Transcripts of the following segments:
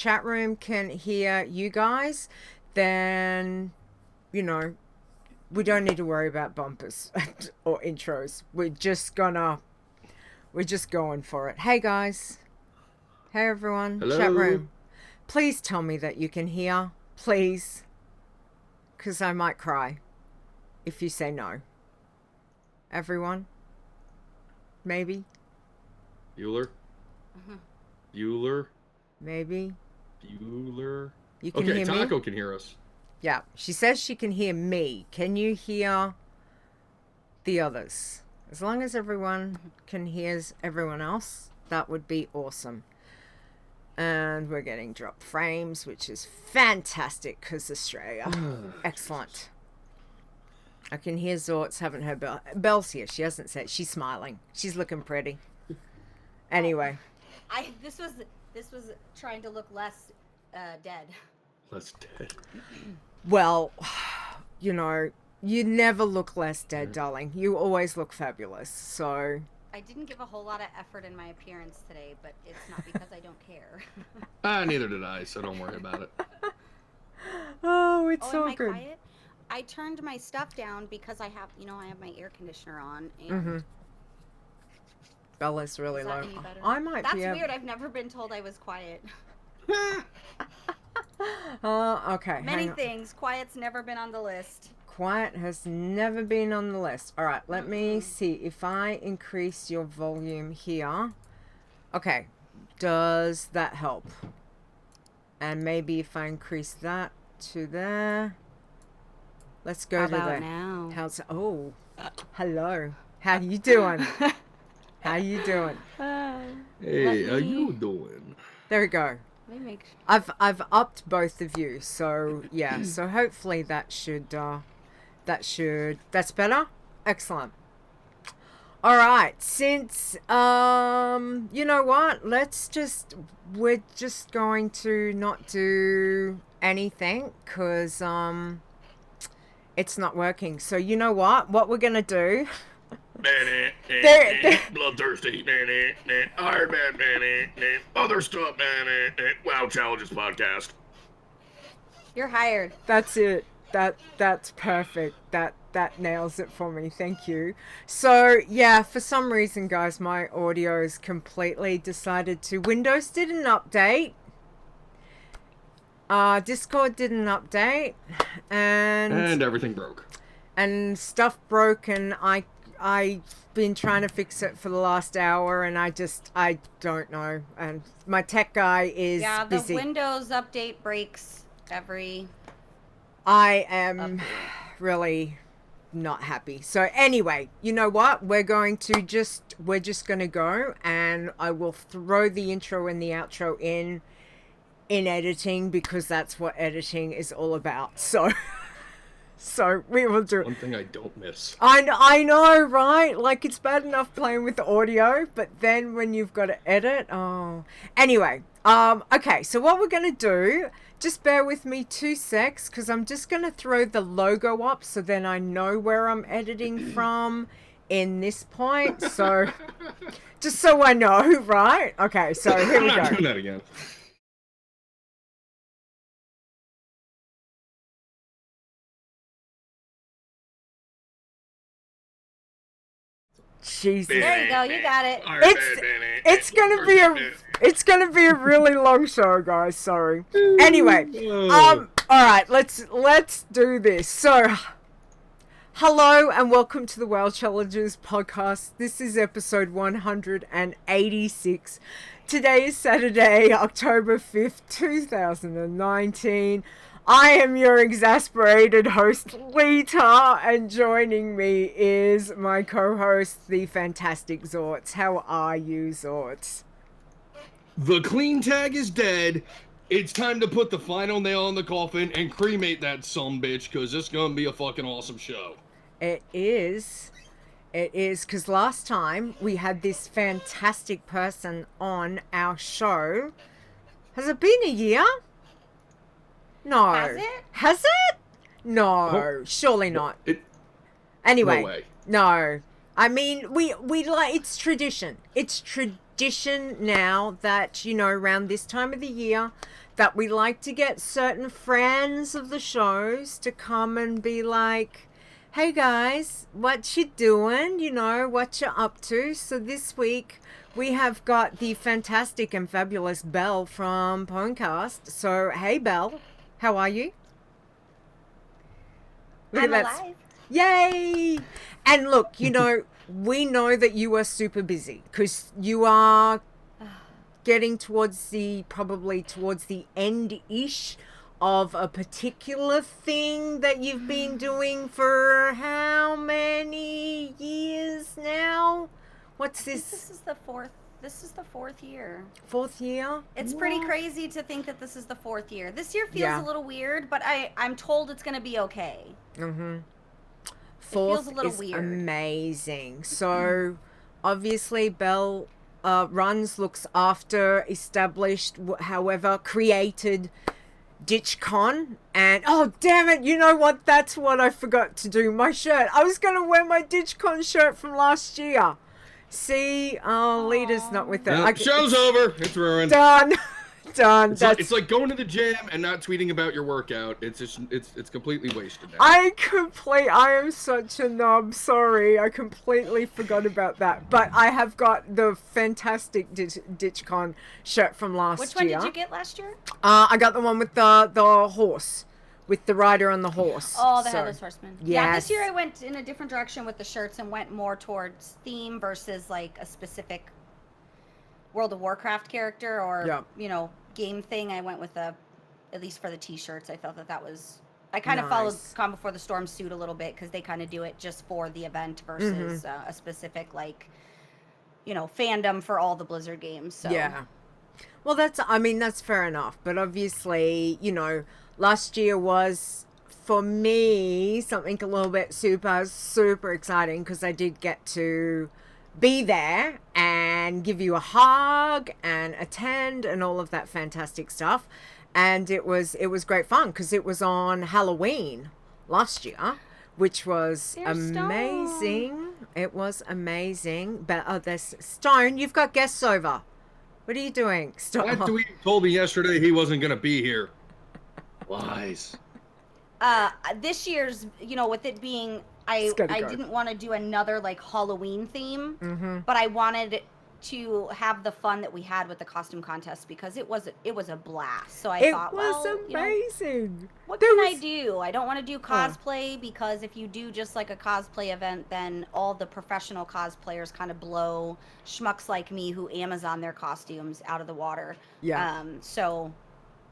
chat room can hear you guys, then, you know, we don't need to worry about bumpers or intros. We're just going for it. Hey guys. Hey everyone. Hello. Chat room. Please tell me that you can hear. Please. Because I might cry if you say no. Everyone? Maybe? Bueller? Bueller? Maybe? Bueller? You can hear me? Okay, Taco can hear us. Yeah, she says she can hear me. Can you hear the others? As long as everyone can hear everyone else, that would be awesome. And we're getting drop frames, which is fantastic because Australia. Excellent. I can hear Xortz, haven't heard Belle. Belle's here. She hasn't said. She's smiling. She's looking pretty. Anyway. This was trying to look less dead. Less dead. Well, you know, you never look less dead, darling. You always look fabulous. So I didn't give a whole lot of effort in my appearance today, but it's not because I don't care. Neither did I, so don't worry about it. Oh, it's so am I good. Quiet? I turned my stuff down because I have my air conditioner on. And Bella's really low. Any better? I might That's be. Weird. I've never been told I was quiet. Okay. Many things. Quiet's never been on the list. Quiet has never been on the list. All right, let me see if I increase your volume here. Okay, does that help? And maybe if I increase that to there. Let's go to there. Now? How's hello? How you doing? How you doing? Hey, how you doing? There we go. Let me make sure. I've upped both of you, so yeah. So hopefully that's better. Excellent. All right, since you know what, we're just going to not do anything because it's not working. So you know what we're gonna do. Bloodthirsty, Iron Man, other stuff, WoW Challenges podcast. You're hired. That's it. That's perfect. That nails it for me. Thank you. So yeah, for some reason, guys, my audio is completely decided to. Windows didn't update. Discord didn't update, and everything broke. And stuff broke, and I've been trying to fix it for the last hour, and I don't know. And my tech guy is busy. The Windows update breaks every. I am really not happy. So anyway, you know what? We're just going to go, and I will throw the intro and the outro in editing because that's what editing is all about. So we will do. One thing I don't miss. I know, right? Like, it's bad enough playing with the audio, but then when you've got to edit, Anyway, okay, so what we're going to do, just bear with me 2 secs, because I'm just going to throw the logo up so then I know where I'm editing from in this point. So, just so I know, right? Okay, so here we go. I'm not doing that again. Jesus. There you go. You got it. It's gonna be a really long show, guys. Sorry. Anyway, all right. Let's do this. So, hello and welcome to the WoW Challenges podcast. This is episode 186. Today is Saturday, October 5th, 2019. I am your exasperated host, Leeta, and joining me is my co-host, the fantastic Xortz. How are you, Xortz? The clean tag is dead. It's time to put the final nail in the coffin and cremate that sumbitch, because it's going to be a fucking awesome show. It is, because last time we had this fantastic person on our show. Has it been a year? No. Has it? Has it? No, Oh. Surely not. Anyway. No way. No. I mean, we like, it's tradition. It's tradition now that, around this time of the year that we like to get certain friends of the shows to come and be like, hey guys, what you doing? You know, what you up to? So this week we have got the fantastic and fabulous Belle from PWNCAST. So, hey Belle, how are you? Look I'm at that. alive. Yay! And look, you know, we know that you are super busy because you are getting probably towards the end-ish of a particular thing that you've been doing for how many years now? What's This this? is the fourth. This is the fourth year. Fourth year? It's pretty crazy to think that this is the fourth year. This year feels Yeah. a little weird, but I'm told it's gonna be okay. Mm-hmm. feels Fourth a little is weird. amazing. So, obviously, Belle runs, looks after, established, however, created DitchCon. And, oh, damn it, you know what? That's what I forgot to do. My shirt. I was going to wear my DitchCon shirt from last year. See? Oh, Leeta's not with it. Yep, show's over. It's ruined. Done. Done. It's like going to the gym and not tweeting about your workout. It's just it's completely wasted now. I am such a knob. Sorry, I completely forgot about that. But I have got the fantastic DitchCon shirt from last year. Which one did you get last year? I got the one with the horse, with the rider on the horse. Oh, the Headless Horseman. Yes. Yeah, this year I went in a different direction with the shirts and went more towards theme versus like a specific World of Warcraft character or game thing. I went with at least for the t-shirts, I felt that was, I kind of followed Calm Before the Storm suit a little bit because they kind of do it just for the event versus a specific fandom for all the Blizzard games. So yeah, well that's fair enough, but obviously last year was for me something a little bit super exciting because I did get to be there and give you a hug and attend and all of that fantastic stuff, and it was great fun because it was on Halloween last year, which was amazing. It was amazing. But there's Stone, you've got guests over. What are you doing? Stone. That tweet told me yesterday he wasn't gonna be here. Lies. This year's, with it being, I didn't want to do another Halloween theme, but I wanted to have the fun that we had with the costume contest because it was a blast. So I thought, well, it was amazing. What can I do? I don't want to do cosplay because if you do just like a cosplay event, then all the professional cosplayers kind of blow schmucks like me who Amazon their costumes out of the water. Yeah. So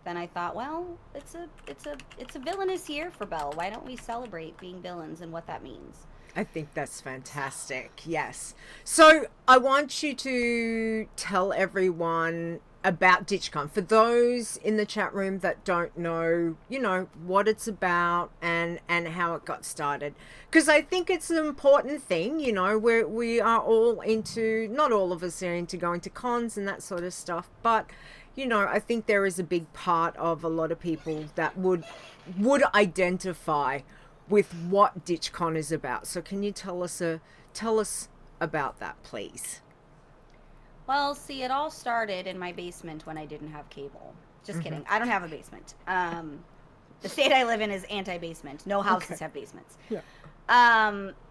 then I thought, well, it's a villainous year for Belle. Why don't we celebrate being villains and what that means? I think that's fantastic. Yes. So I want you to tell everyone about DitchCon for those in the chat room that don't know, what it's about and how it got started. Because I think it's an important thing, we are all into, not all of us are into going to cons and that sort of stuff, but I think there is a big part of a lot of people that would identify with what DitchCon is about. So can you tell us about that, please? Well, see, it all started in my basement when I didn't have cable. Just kidding. I don't have a basement. The state I live in is anti-basement. No houses have basements. Yeah.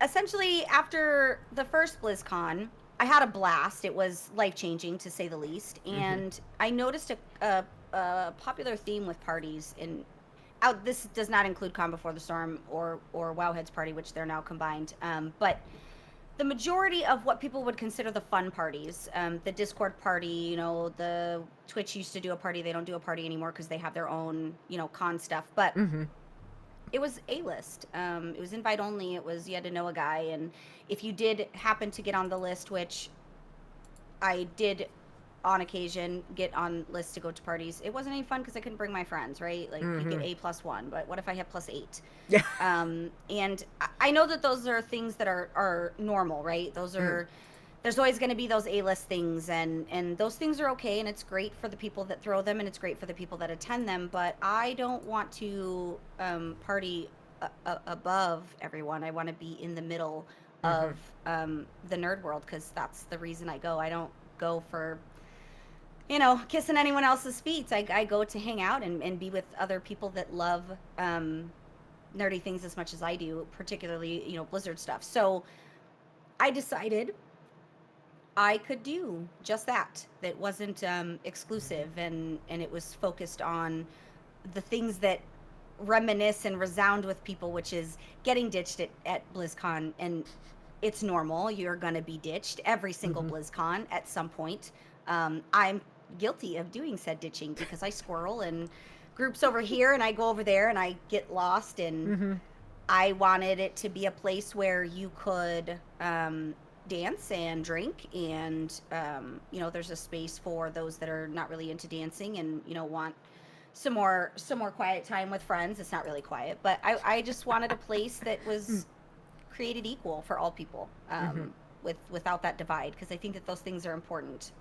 Essentially, after the first BlizzCon, I had a blast. It was life-changing, to say the least. And I noticed a popular theme with parties this does not include Calm Before the Storm or Wowhead's party, which they're now combined. But the majority of what people would consider the fun parties, the Discord party, the Twitch used to do a party. They don't do a party anymore because they have their own, con stuff. But it was A-list. It was invite only. It was, you had to know a guy. And if you did happen to get on the list, which I did on occasion get on lists to go to parties, it wasn't any fun because I couldn't bring my friends, right? You get A+1, but what if I had +8? Yeah. And I know that those are things that are normal, right? Those are there's always going to be those A-list things, and those things are okay, and it's great for the people that throw them, and it's great for the people that attend them, but I don't want to party above everyone. I want to be in the middle of the nerd world because that's the reason I go. I don't go for you know, kissing anyone else's feet. I go to hang out and be with other people that love nerdy things as much as I do, particularly, you know, Blizzard stuff. So I decided I could do just that. That wasn't exclusive, and it was focused on the things that reminisce and resound with people, which is getting ditched at BlizzCon. And it's normal. You're going to be ditched every single BlizzCon at some point. I'm guilty of doing said ditching because I squirrel and groups over here and I go over there and I get lost. And I wanted it to be a place where you could dance and drink, and you know, there's a space for those that are not really into dancing and, you know, want some more quiet time with friends. It's not really quiet, but I just wanted a place that was created equal for all people, without that divide, because I think that those things are important,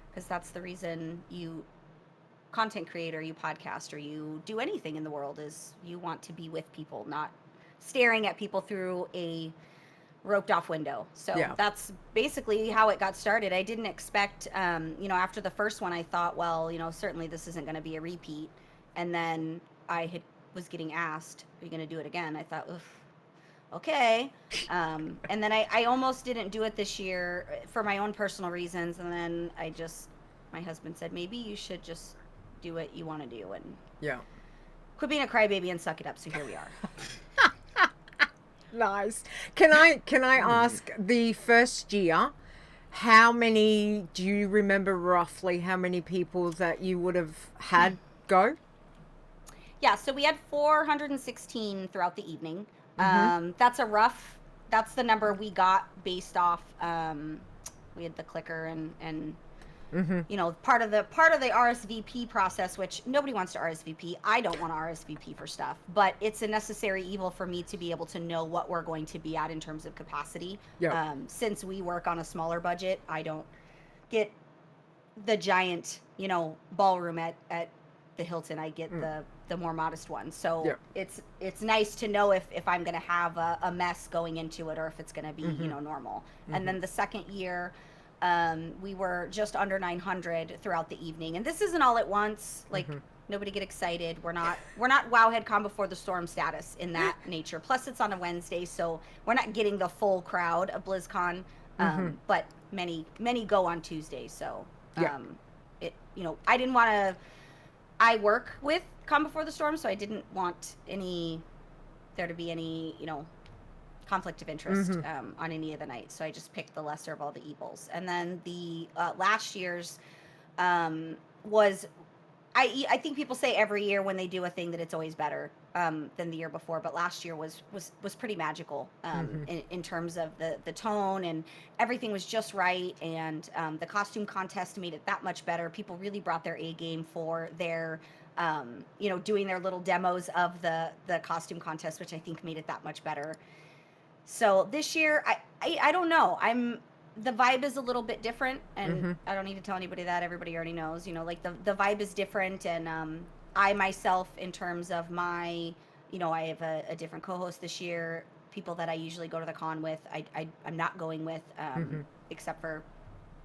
because that's the reason you content creator, you podcast, or you do anything in the world, is you want to be with people, not staring at people through a roped off window. So that's basically how it got started. I didn't expect, you know, after the first one, I thought, well, you know, certainly this isn't going to be a repeat. And then was getting asked, are you going to do it again? I thought, oof, okay. And then I almost didn't do it this year for my own personal reasons. And then my husband said, maybe you should just do what you want to do and quit being a crybaby and suck it up. So here we are. Nice. Can I ask, the first year, how many, do you remember roughly how many people that you would have had go? Yeah, so we had 416 throughout the evening. That's the number we got based off, we had the clicker and you know, part of the RSVP process, which nobody wants to RSVP. I don't want to RSVP for stuff, but it's a necessary evil for me to be able to know what we're going to be at in terms of capacity. Since we work on a smaller budget, I don't get the giant, you know, ballroom at the Hilton. I get the more modest one. So it's nice to know if I'm going to have a mess going into it, or if it's going to be, you know, normal. And then the second year, we were just under 900 throughout the evening, and this isn't all at once. Like, nobody get excited. We're not Wowhead Calm Before the Storm status in that nature. Plus, it's on a Wednesday, so we're not getting the full crowd of BlizzCon. But many go on Tuesday, so it, you know, I didn't want to. I work with Calm Before the Storm, so I didn't want there to be any, you know, conflict of interest on any of the nights. So I just picked the lesser of all the evils. And then the last year's was, I think people say every year when they do a thing that it's always better than the year before, but last year was pretty magical in terms of the tone, and everything was just right, and the costume contest made it that much better. People really brought their A game for their you know, doing their little demos of the costume contest, which I think made it that much better. So this year, I don't know. The vibe is a little bit different, and I don't need to tell anybody that. Everybody already knows, you know, like the vibe is different. And I myself, in terms of my, you know, I have a different co-host this year. People that I usually go to the con with, I'm not going with, except for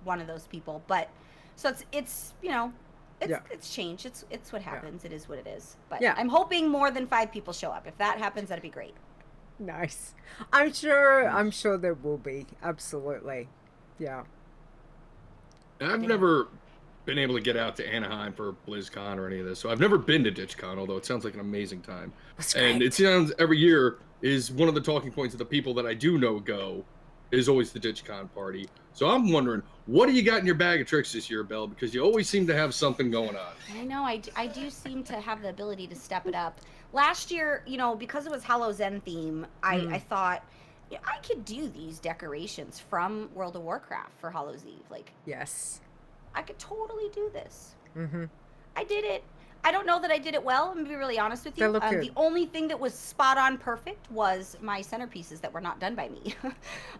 one of those people. But so it's you know, it's changed. It's what happens. It is what it is. But I'm hoping more than 5 people show up. If that happens, that'd be great. Nice. I'm sure there will be. Absolutely. Yeah. I've never been able to get out to Anaheim for BlizzCon or any of this, so I've never been to DitchCon, although it sounds like an amazing time. And it sounds every year is one of the talking points of the people that I do know go is always the DitchCon party. So I'm wondering, what do you got in your bag of tricks this year, Belle? Because you always seem to have something going on. I know. I do seem to have the ability to step it up. Last year, you know, because it was Hallow's End theme, I thought, yeah, I could do these decorations from World of Warcraft for Hallow's Eve. Like, yes, I could totally do this. I did it. I don't know that I did it well. I'm going to be really honest with you. The only thing that was spot on perfect was my centerpieces that were not done by me.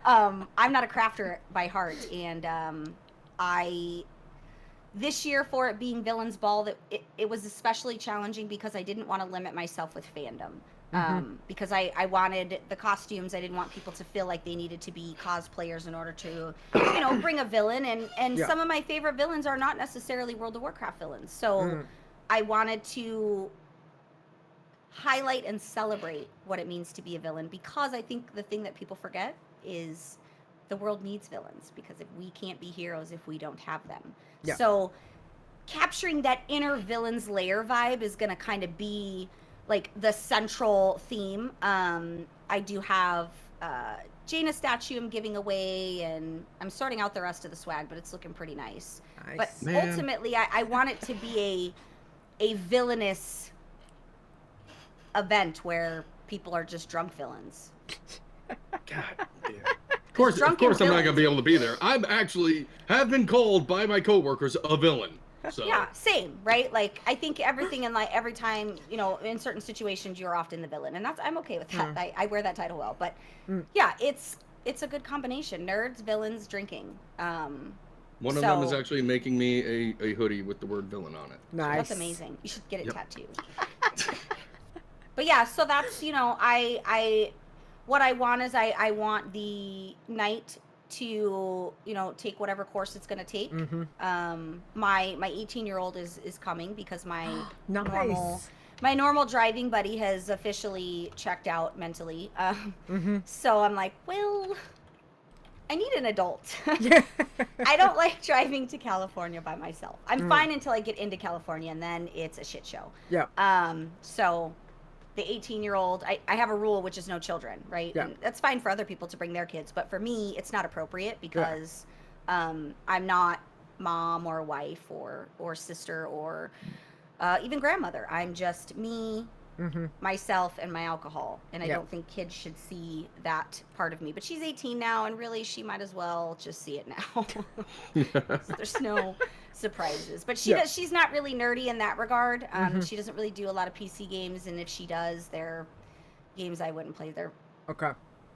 I'm not a crafter by heart, and this year, for it being Villains Ball, that it was especially challenging because I didn't want to limit myself with fandom. Because I wanted the costumes. I didn't want people to feel like they needed to be cosplayers in order to, bring a villain. And some of my favorite villains are not necessarily World of Warcraft villains. So I wanted to highlight and celebrate what it means to be a villain, because I think the thing that people forget is the world needs villains, because if we can't be heroes if we don't have them. Yeah. So capturing that inner villain's lair vibe is going to kind of be like the central theme. I do have Jaina statue I'm giving away, and I'm sorting out the rest of the swag, but it's looking pretty nice. But ultimately, I want it to be a villainous event where people are just drunk villains. God damn. Of course, I'm not going to be able to be there. I'm actually have been called by my coworkers a villain. So. Yeah, same, right? Like, I think everything in like every time, in certain situations, you're often the villain, and I'm okay with that. I wear that title well, but yeah, it's a good combination: nerds, villains, drinking. One of them is actually making me a hoodie with the word villain on it. Nice. That's amazing. You should get it tattooed. But yeah, so that's, I what I want is I want the knight to, take whatever course it's going to take. My 18-year-old is coming because my normal driving buddy has officially checked out mentally. So I'm like, well, I need an adult. I don't like driving to California by myself. I'm fine until I get into California, and then it's a shit show. Yeah. So the 18-year-old, I have a rule, which is no children, right? Yeah. And that's fine for other people to bring their kids, but for me, it's not appropriate because I'm not mom or wife or sister or even grandmother. I'm just me, myself, and my alcohol. And I don't think kids should see that part of me. But she's 18 now, and really, she might as well just see it now. So there's no surprises. But she's not really nerdy in that regard. She doesn't really do a lot of PC games, and if she does, they're games I wouldn't play. They're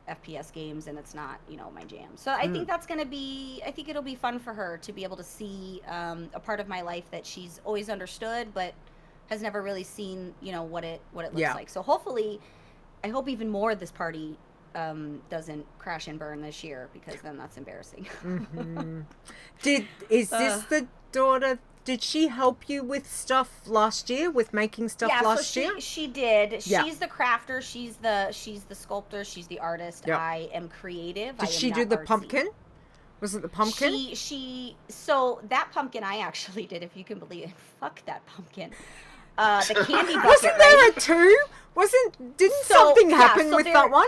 FPS games, and it's not, my jam. So I think that's going to be, I think it'll be fun for her to be able to see a part of my life that she's always understood, but has never really seen, what it looks like. So hopefully, I hope even more of this party doesn't crash and burn this year, because then that's embarrassing. Is this the daughter? Did she help you with stuff last year, with making stuff last year? She did. She's the crafter. She's the sculptor. She's the artist. I am creative. Did she do the pumpkin? Was it the pumpkin? So that pumpkin I actually did, if you can believe it. Fuck that pumpkin. The candy bucket. Wasn't there a two? Didn't something happen with that one?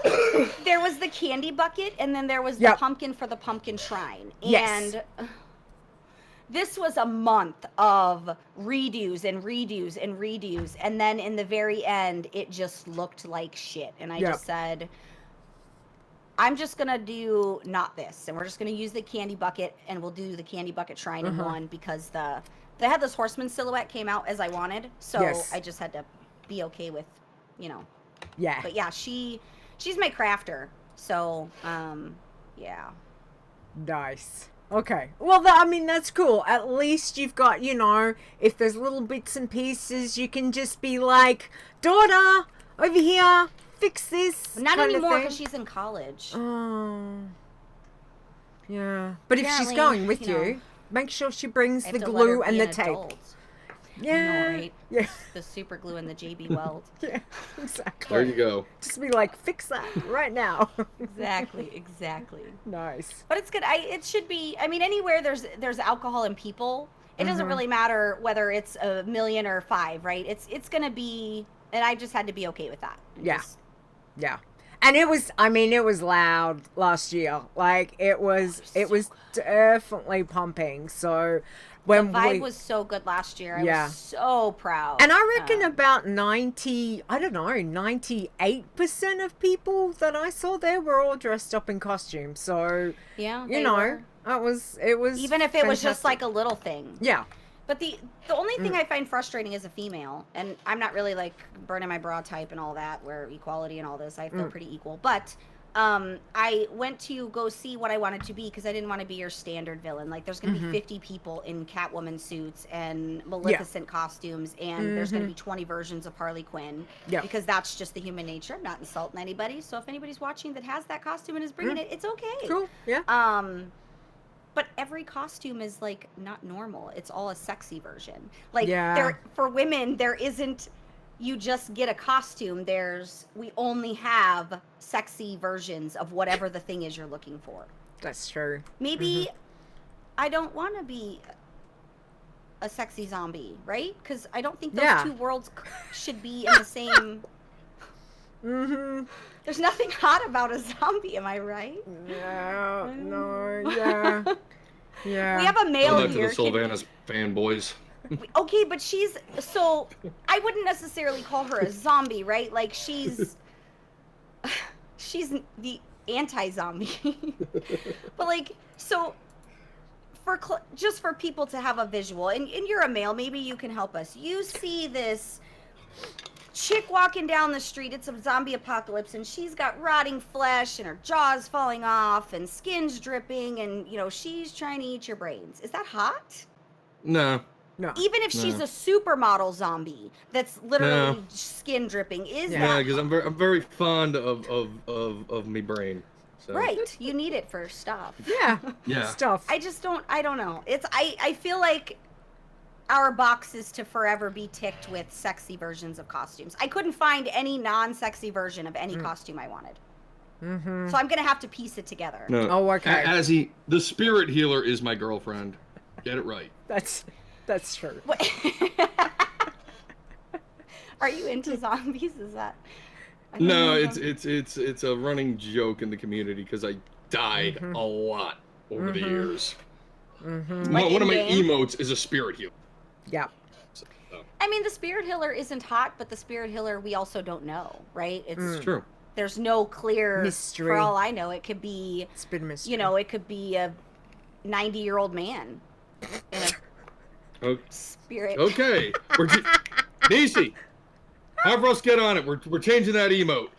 There was the candy bucket, and then there was the pumpkin for the pumpkin shrine. And this was a month of redos and redos and redos, and then in the very end, it just looked like shit. And I just said, I'm just gonna do not this, and we're just gonna use the candy bucket, and we'll do the candy bucket shrine in one, because they had this horseman silhouette came out as I wanted, so I just had to be okay with, Yeah. But yeah, she's my crafter, so Nice. Okay. Well, that's cool. At least you've got, if there's little bits and pieces, you can just be like, daughter, over here, fix this. Not anymore, because she's in college. Oh. Yeah. But if she's going with you, make sure she brings the glue and the tape. Yeah. I know, right? Yeah. The super glue and the JB Weld. Yeah, exactly. There you go. Just be like, fix that right now. Exactly. Nice. But it's good. It should be, anywhere there's alcohol and people, it doesn't really matter whether it's 1 million or 5, right? It's going to be, and I just had to be okay with that. Yeah. And it was loud last year. Like, it was definitely pumping. So when the vibe was so good last year. I was so proud. And I reckon about 98% of people that I saw there were all dressed up in costumes. So, it was even if it was just like a little thing. Yeah. But the only thing I find frustrating as a female, and I'm not really like burning my bra type and all that, where equality and all this, I feel pretty equal. But I went to go see what I wanted to be because I didn't want to be your standard villain. Like, there's going to be 50 people in Catwoman suits and Maleficent costumes, and there's going to be 20 versions of Harley Quinn. Yeah. Because that's just the human nature. I'm not insulting anybody. So if anybody's watching that has that costume and is bringing it, it's okay. Cool. Yeah. But every costume is like not normal. It's all a sexy version. Like for women, there isn't. You just get a costume. We only have sexy versions of whatever the thing is you're looking for. That's true. Maybe I don't want to be a sexy zombie, right? Because I don't think those two worlds should be in the same. There's nothing hot about a zombie, am I right? Yeah. No. Yeah. Yeah. We have a male Tell that here. to the Sylvanas fanboys. Okay, but so I wouldn't necessarily call her a zombie, right? Like she's the anti-zombie. But like, so just for people to have a visual, and you're a male, maybe you can help us. You see this chick walking down the street, it's a zombie apocalypse, and she's got rotting flesh and her jaw's falling off and skin's dripping, and she's trying to eat your brains. Is that hot? No. No. Even if she's a supermodel zombie that's literally skin dripping, Yeah, because I'm very fond of me brain. So. Right, you need it for stuff. Yeah. Stuff. I don't know. I feel like our box is to forever be ticked with sexy versions of costumes. I couldn't find any non-sexy version of any costume I wanted. So I'm gonna have to piece it together. No. Oh, okay. The spirit healer is my girlfriend. Get it right. That's true. Are you into zombies? Is that? No, it's a running joke in the community because I died a lot over the years. Like one of my emotes is a spirit healer. Yeah. So. I mean, the spirit healer isn't hot, but the spirit healer we also don't know, right? It's true. There's no clear mystery. For all I know, it could be. It's been mystery. It could be a 90-year-old man. Spirit. Okay. Nisi, have us get on it. We're changing that emote.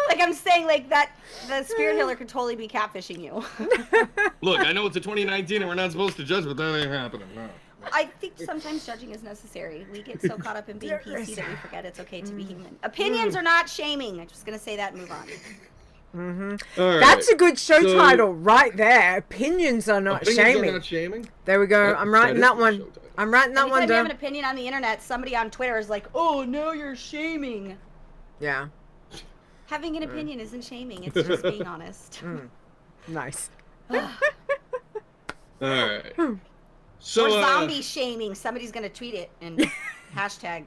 Like I'm saying, like that the spirit healer could totally be catfishing you. Look, I know it's a 2019 and we're not supposed to judge, but that ain't happening. No. I think sometimes judging is necessary. We get so caught up in being PC that we forget it's okay to be human. Opinions are not shaming. I'm just gonna say that and move on. All right. That's a good show title right there. Opinions are not shaming. Are not shaming. There we go. I'm writing that one. I'm writing that one Anytime you have down. an opinion on the internet, somebody on Twitter is like, "Oh, no, you're shaming." Yeah. Having an opinion isn't shaming. It's just being honest. Nice. All right. So or zombie shaming. Somebody's gonna tweet it and hashtag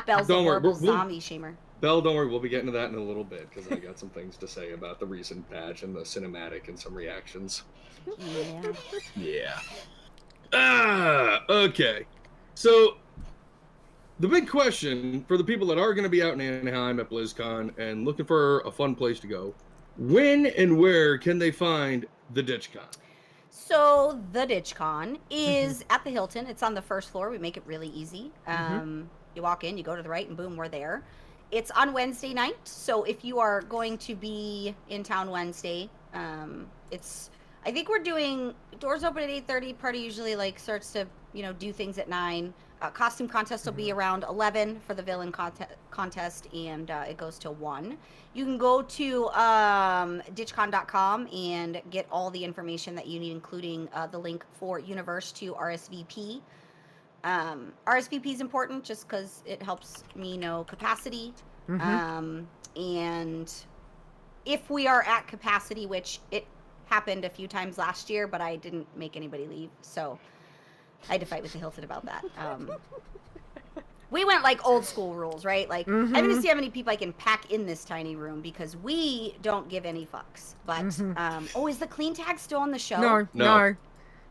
Belle's Don't a worry, horrible zombie shamer. Belle, don't worry, we'll be getting to that in a little bit because I got some things to say about the recent patch and the cinematic and some reactions. Yeah. Okay. So, the big question for the people that are going to be out in Anaheim at BlizzCon and looking for a fun place to go, when and where can they find the DitchCon? So the DitchCon is at the Hilton. It's on the first floor. We make it really easy. You walk in, you go to the right, and boom, we're there. It's on Wednesday night, so if you are going to be in town Wednesday, I think we're doing doors open at 8:30. Party usually starts to do things at 9. Costume contest will be around 11 for the villain contest, and it goes till 1. You can go to ditchcon.com and get all the information that you need, including the link for Universe to RSVP. RSVP is important just because it helps me know capacity. And if we are at capacity, which it happened a few times last year, but I didn't make anybody leave, so I had to fight with the Hilton about that. We went old school rules, right? I'm gonna see how many people I can pack in this tiny room because we don't give any fucks. But is the clean tag still on the show? No.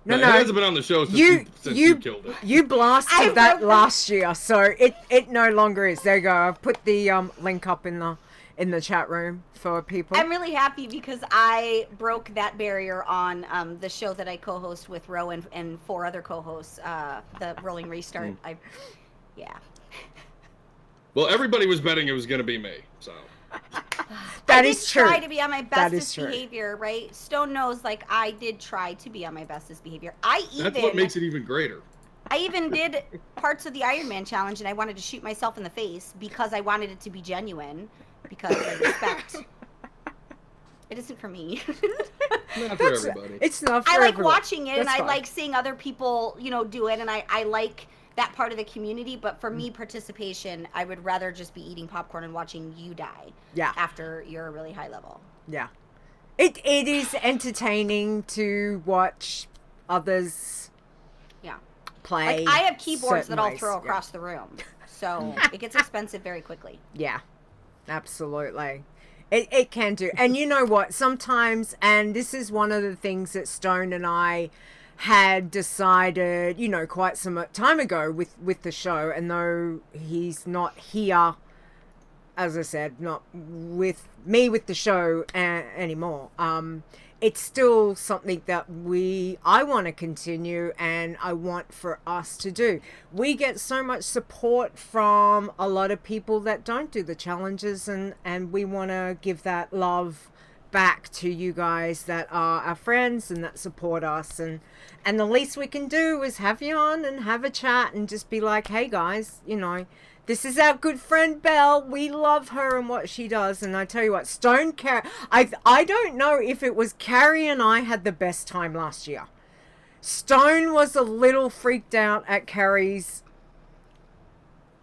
It hasn't been on the show since you killed it. You blasted that last year, so it no longer is. There you go. I've put the link up in the chat room for people. I'm really happy because I broke that barrier on the show that I co-host with Ro and 4 other co-hosts, the Rolling Restart. Yeah. Well, everybody was betting it was going to be me, so. That I is did true. try to be on my That is bestest true. behavior, right? Stone knows, like, I did try to be on my bestest behavior. That's what makes it even greater. I even did parts of the Iron Man challenge, and I wanted to shoot myself in the face because I wanted it to be genuine, because I respect. It isn't for me. Not for everybody. It's not for I like everyone. watching it, and That's I fine. like seeing other people, do it, and I like that part of the community. But for me, participation, I would rather just be eating popcorn and watching you die. Yeah. After you're a really high level. Yeah. It is entertaining to watch others Yeah. play. Like, I have keyboards certain that I'll ways. throw Yeah. across the room. So it gets expensive very quickly. Yeah, absolutely. It can do. And you know what? Sometimes, and this is one of the things that Stone and I had decided, quite some time ago with the show, and though he's not here, as I said, not with me with the show anymore, it's still something that I want to continue, and I want for us to do. We get so much support from a lot of people that don't do the challenges, and we want to give that love back to you guys that are our friends and that support us, and the least we can do is have you on and have a chat and just be like, hey guys, this is our good friend Belle. We love her and what she does. And I tell you what, I don't know if it was Carrie and I had the best time last year. Stone was a little freaked out at Carrie's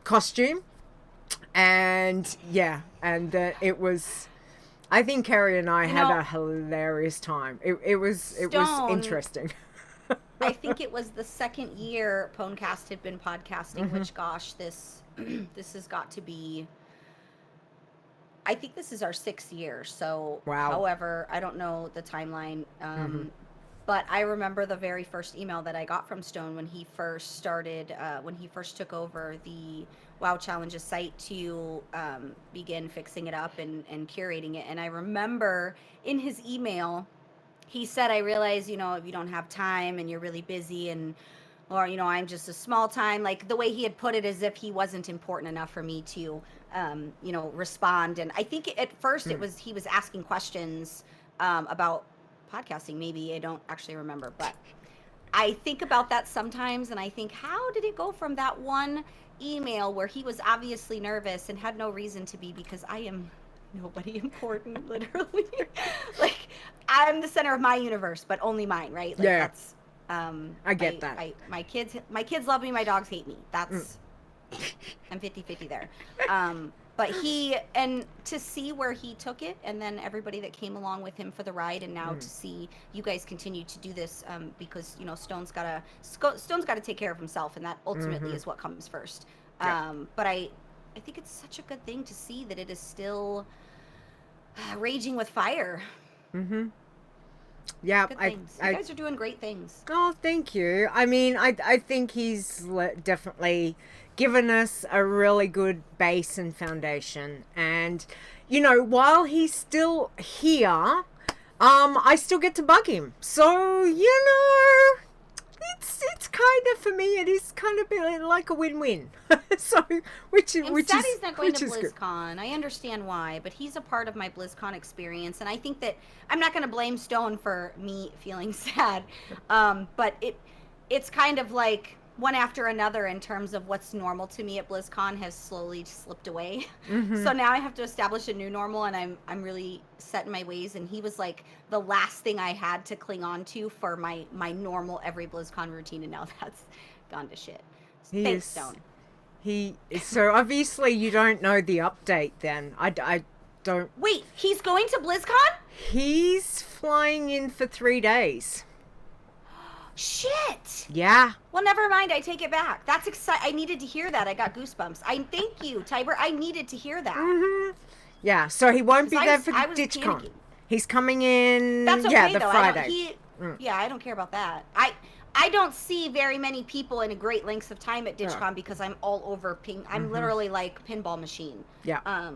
costume. And it was, I think Carrie and I had a hilarious time. It was interesting. I think it was the second year PWNCAST had been podcasting, which, gosh, this has got to be, I think this is our 6th year. So, wow. However, I don't know the timeline. But I remember the very first email that I got from Stone when he first started, when he first took over the WoW Challenges site to begin fixing it up and curating it. And I remember in his email, he said, I realize, if you don't have time and you're really busy or I'm just a small time, like the way he had put it, as if he wasn't important enough for me to, respond. And I think at first he was asking questions about podcasting. Maybe I don't actually remember, but I think about that sometimes. And I think, how did it go from that one email where he was obviously nervous and had no reason to be, because I am nobody important, literally. Like, I'm the center of my universe, but only mine, right? Like, yeah. That's I get that. My kids love me, my dogs hate me. That's I'm 50-50 there. But and to see where he took it, and then everybody that came along with him for the ride, and now to see you guys continue to do this, because Stone's got to take care of himself, and that ultimately is what comes first. Yeah. But I think it's such a good thing to see that it is still raging with fire. Yeah, you guys are doing great things. Oh, thank you. I mean, I think he's definitely given us a really good base and foundation. And, while he's still here, I still get to bug him. So, it's kind of, for me, it is kind of like a win-win. So, which is Daddy's not going to good. BlizzCon. I understand why, but he's a part of my BlizzCon experience, and I think that I'm not going to blame Stone for me feeling sad. But it's kind of like one after another in terms of what's normal to me at BlizzCon has slowly slipped away. So now I have to establish a new normal, and I'm really set in my ways. And he was like the last thing I had to cling on to for my normal every BlizzCon routine, and now that's gone to shit. Thanks, Stone. So obviously you don't know the update then. I don't. Wait, he's going to BlizzCon? He's flying in for 3 days. Shit. Yeah. Well, never mind. I take it back. That's exciting. I needed to hear that. I got goosebumps. Thank you, Tiber. I needed to hear that. Yeah. So he won't be there for DitchCon. panicking. He's coming in. That's okay, the though. Friday. Yeah, I don't care about that. I don't see very many people in a great lengths of time at DitchCon because I'm all over ping. I'm literally like pinball machine. Yeah.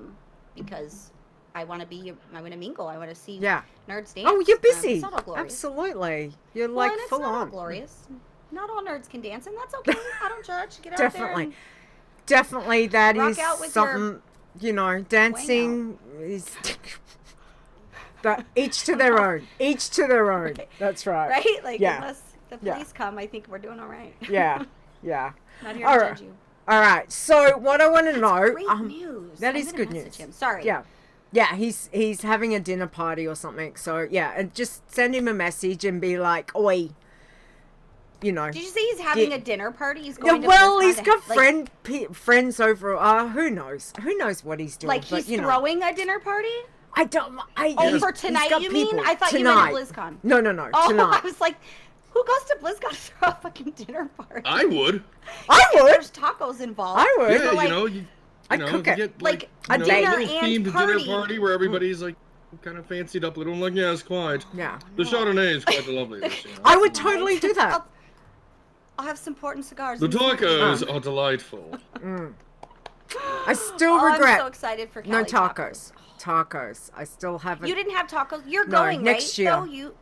Because I want to mingle. I want to see nerds dance. Oh, you're busy. It's not all glorious. Absolutely. You're like full it's not on. all glorious. Not all nerds can dance, and that's okay. I don't judge. Get out Definitely. there. Definitely, that rock is out with something you know, dancing is. But each to their own. Each to their own. Right. That's right. Right? Like, Yeah. unless the police come, I think we're doing all right. Yeah. Not here All to right. judge you. All right. So what I want to know. Great news. That I'm is gonna good message news. him. Sorry. Yeah. He's having a dinner party or something. So yeah, and just send him a message and be like, "Oi, you know." Did you say he's having a dinner party? He's going to well, BlizzCon he's to- got like, friends over. Who knows? Who knows what he's doing? Like he's but, you know, throwing a dinner party? I don't. For tonight, you mean? I thought tonight. you meant at BlizzCon. No. Oh, Tonight. I was like, who goes to BlizzCon to throw a fucking dinner party? I would. I would. There's tacos involved. I would. Yeah, like, I'd cook it. Get, like, a a dinner little and themed party. dinner party where everybody's like kind of fancied up a little. Like, yeah, it's quite. Yeah. The Chardonnay is quite lovely. This year. I would totally do that. I'll have some port and cigars. The tacos are delightful. I still I'm regret so excited for no Cali tacos. Tacos. I still haven't. You didn't have tacos. You're No, going next right? year. No,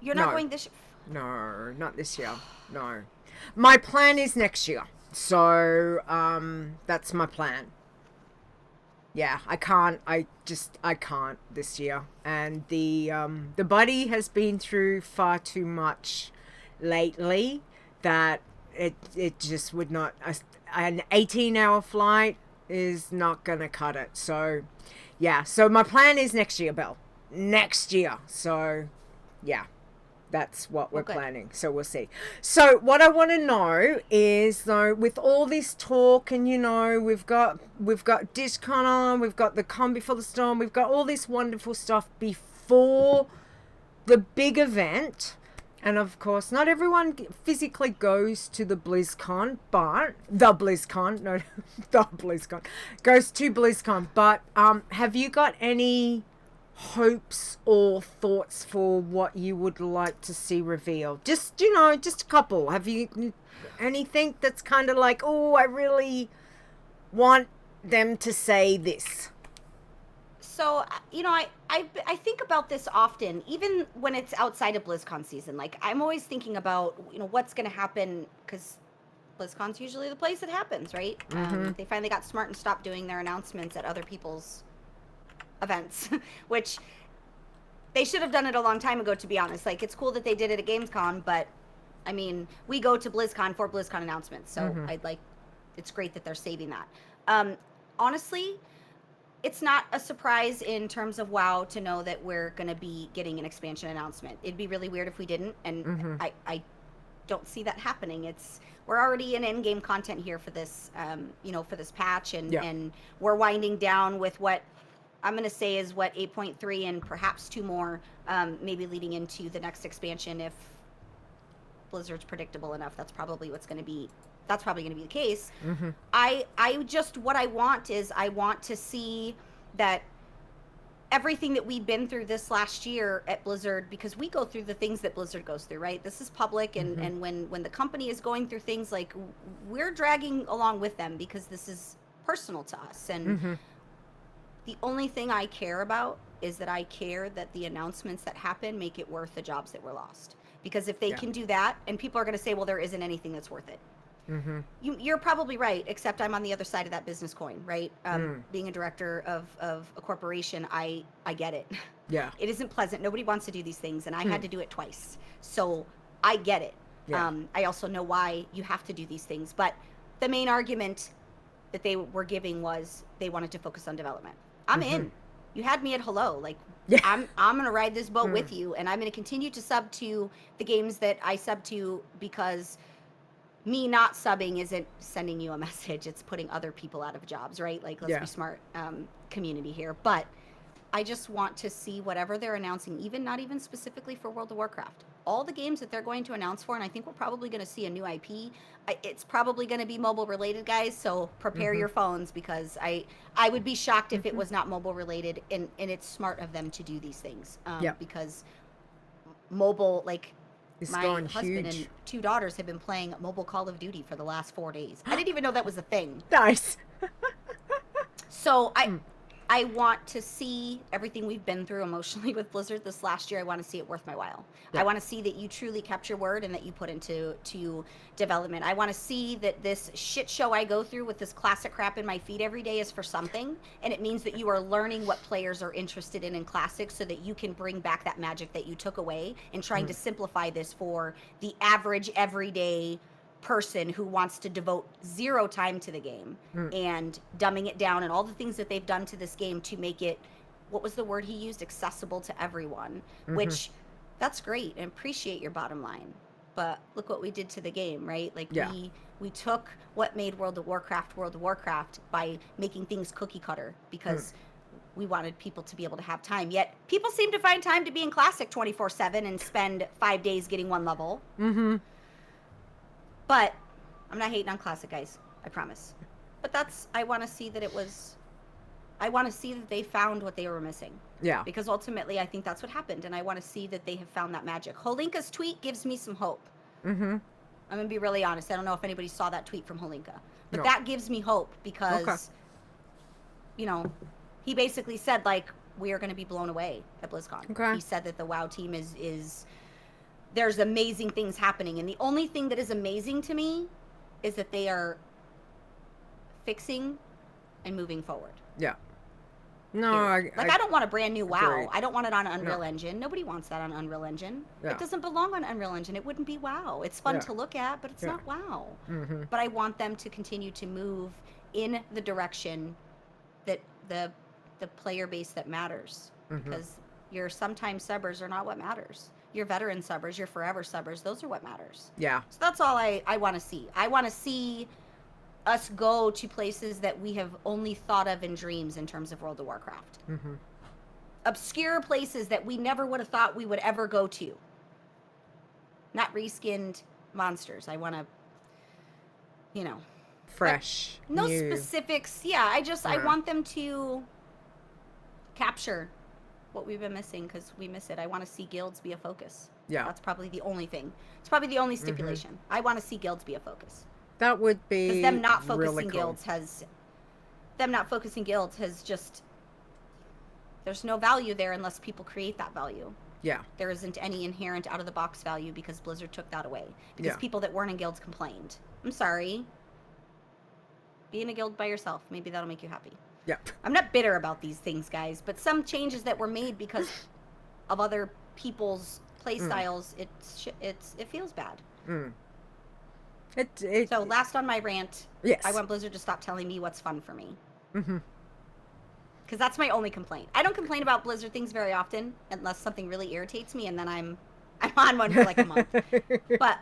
you're not No. going this. No, not this year. No. My plan is next year. So, that's my plan. Yeah, I can't this year. And the buddy has been through far too much lately that it just would not, an 18-hour flight is not going to cut it. So, yeah. So my plan is next year, Belle. Next year. So, yeah. That's what we're planning. So we'll see. So what I want to know is, though, with all this talk, and you know, we've got DishCon on, we've got the Con Before the Storm, we've got all this wonderful stuff before the big event. And of course, not everyone physically goes to the BlizzCon, but the BlizzCon goes to BlizzCon. But have you got any hopes or thoughts for what you would like to see revealed? Just, you know, just a couple. Have you anything that's kind of like, oh, I really want them to say this? So, you know, I think about this often, even when it's outside of BlizzCon season. Like, I'm always thinking about, you know, what's going to happen, because BlizzCon's usually the place it happens, right? They finally got smart and stopped doing their announcements at other people's events, which they should have done it a long time ago, to be honest. Like, it's cool that they did it at Gamescom, but I mean, we go to BlizzCon for BlizzCon announcements, so it's great that they're saving that. Honestly, it's not a surprise in terms of WoW to know that we're going to be getting an expansion announcement. It'd be really weird if we didn't, and I don't see that happening. We're already in end-game content here for this, you know, for this patch, and we're winding down with what I'm going to say is 8.3 and perhaps 2 more, maybe leading into the next expansion if Blizzard's predictable enough. That's probably going to be the case. What I want is, I want to see that everything that we've been through this last year at Blizzard, because we go through the things that Blizzard goes through, right? This is public, and when the company is going through things, like, we're dragging along with them because this is personal to us. And the only thing I care about is that I care that the announcements that happen make it worth the jobs that were lost. Because if they can do that, and people are going to say, well, there isn't anything that's worth it. You're probably right, except I'm on the other side of that business coin, right? Being a director of a corporation, I get it. Yeah. It isn't pleasant. Nobody wants to do these things, and I had to do it twice. So I get it. Yeah. I also know why you have to do these things. But the main argument that they were giving was they wanted to focus on development. I'm in. You had me at hello. Like, I'm going to ride this boat with you, and I'm going to continue to sub to the games that I sub to, because me not subbing isn't sending you a message. It's putting other people out of jobs, right? Like, let's be smart, community here. But I just want to see whatever they're announcing, not even specifically for World of Warcraft. All the games that they're going to announce for, and I think we're probably going to see a new IP. It's probably going to be mobile related, guys. So prepare your phones, because I would be shocked if it was not mobile related. And it's smart of them to do these things, because mobile, like, It's my gone husband huge. and 2 daughters have been playing mobile Call of Duty for the last 4 days. I didn't even know that was a thing. Nice. So I want to see everything we've been through emotionally with Blizzard this last year. I want to see it worth my while. Yeah. I want to see that you truly kept your word and that you put into development. I want to see that this shit show I go through with this classic crap in my feed every day is for something, and it means that you are learning what players are interested in classics so that you can bring back that magic that you took away and trying to simplify this for the average everyday person who wants to devote 0 time to the game and dumbing it down and all the things that they've done to this game to make it, what was the word he used, accessible to everyone, which that's great and appreciate your bottom line, but look what we did to the game, right? Like we took what made World of Warcraft by making things cookie cutter because we wanted people to be able to have time, yet people seem to find time to be in Classic 24/7 and spend 5 days getting 1 level. But I'm not hating on Classic, guys. I promise. But I want to see that they found what they were missing. Yeah. Because ultimately, I think that's what happened. And I want to see that they have found that magic. Holinka's tweet gives me some hope. I'm going to be really honest. I don't know if anybody saw that tweet from Holinka. But that gives me hope because, you know, he basically said, like, we are going to be blown away at BlizzCon. Okay. He said that the WoW team is there's amazing things happening, and the only thing that is amazing to me is that they are fixing and moving forward. Yeah. No, I don't want a brand new WoW. Agreed. I don't want it on Unreal Engine. Nobody wants that on Unreal Engine. Yeah. It doesn't belong on Unreal Engine. It wouldn't be WoW. It's fun to look at, but it's not WoW. But I want them to continue to move in the direction that the player base that matters, because your sometime subbers are not what matters. Your veteran subbers, your forever subbers, those are what matters. Yeah. So that's all I want to see. I want to see us go to places that we have only thought of in dreams in terms of World of Warcraft. Obscure places that we never would have thought we would ever go to. Not reskinned monsters. I want to, you know. Fresh. No new. specifics. Yeah, I want them to capture what we've been missing because we miss it. I want to see guilds be a focus. Yeah. That's probably the only thing. It's probably the only stipulation. I want to see guilds be a focus. That would be Because them not focusing really cool. guilds has just, there's no value there unless people create that value. Yeah. There isn't any inherent out of the box value because Blizzard took that away. Because people that weren't in guilds complained. I'm sorry. Be in a guild by yourself. Maybe that'll make you happy. Yep. I'm not bitter about these things, guys, but some changes that were made because of other people's play styles, it feels bad. So last on my rant, yes. I want Blizzard to stop telling me what's fun for me. Because that's my only complaint. I don't complain about Blizzard things very often unless something really irritates me, and then I'm on one for like a month. But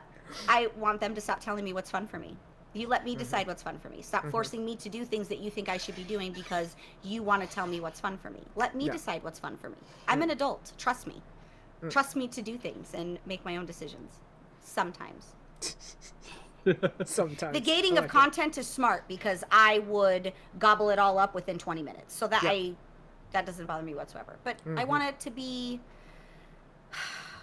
I want them to stop telling me what's fun for me. You let me decide what's fun for me. Stop forcing me to do things that you think I should be doing because you want to tell me what's fun for me. Let me decide what's fun for me. I'm an adult. Trust me. Trust me to do things and make my own decisions. Sometimes. Sometimes. The gating of content is smart because I would gobble it all up within 20 minutes. So that that doesn't bother me whatsoever. But I want it to be,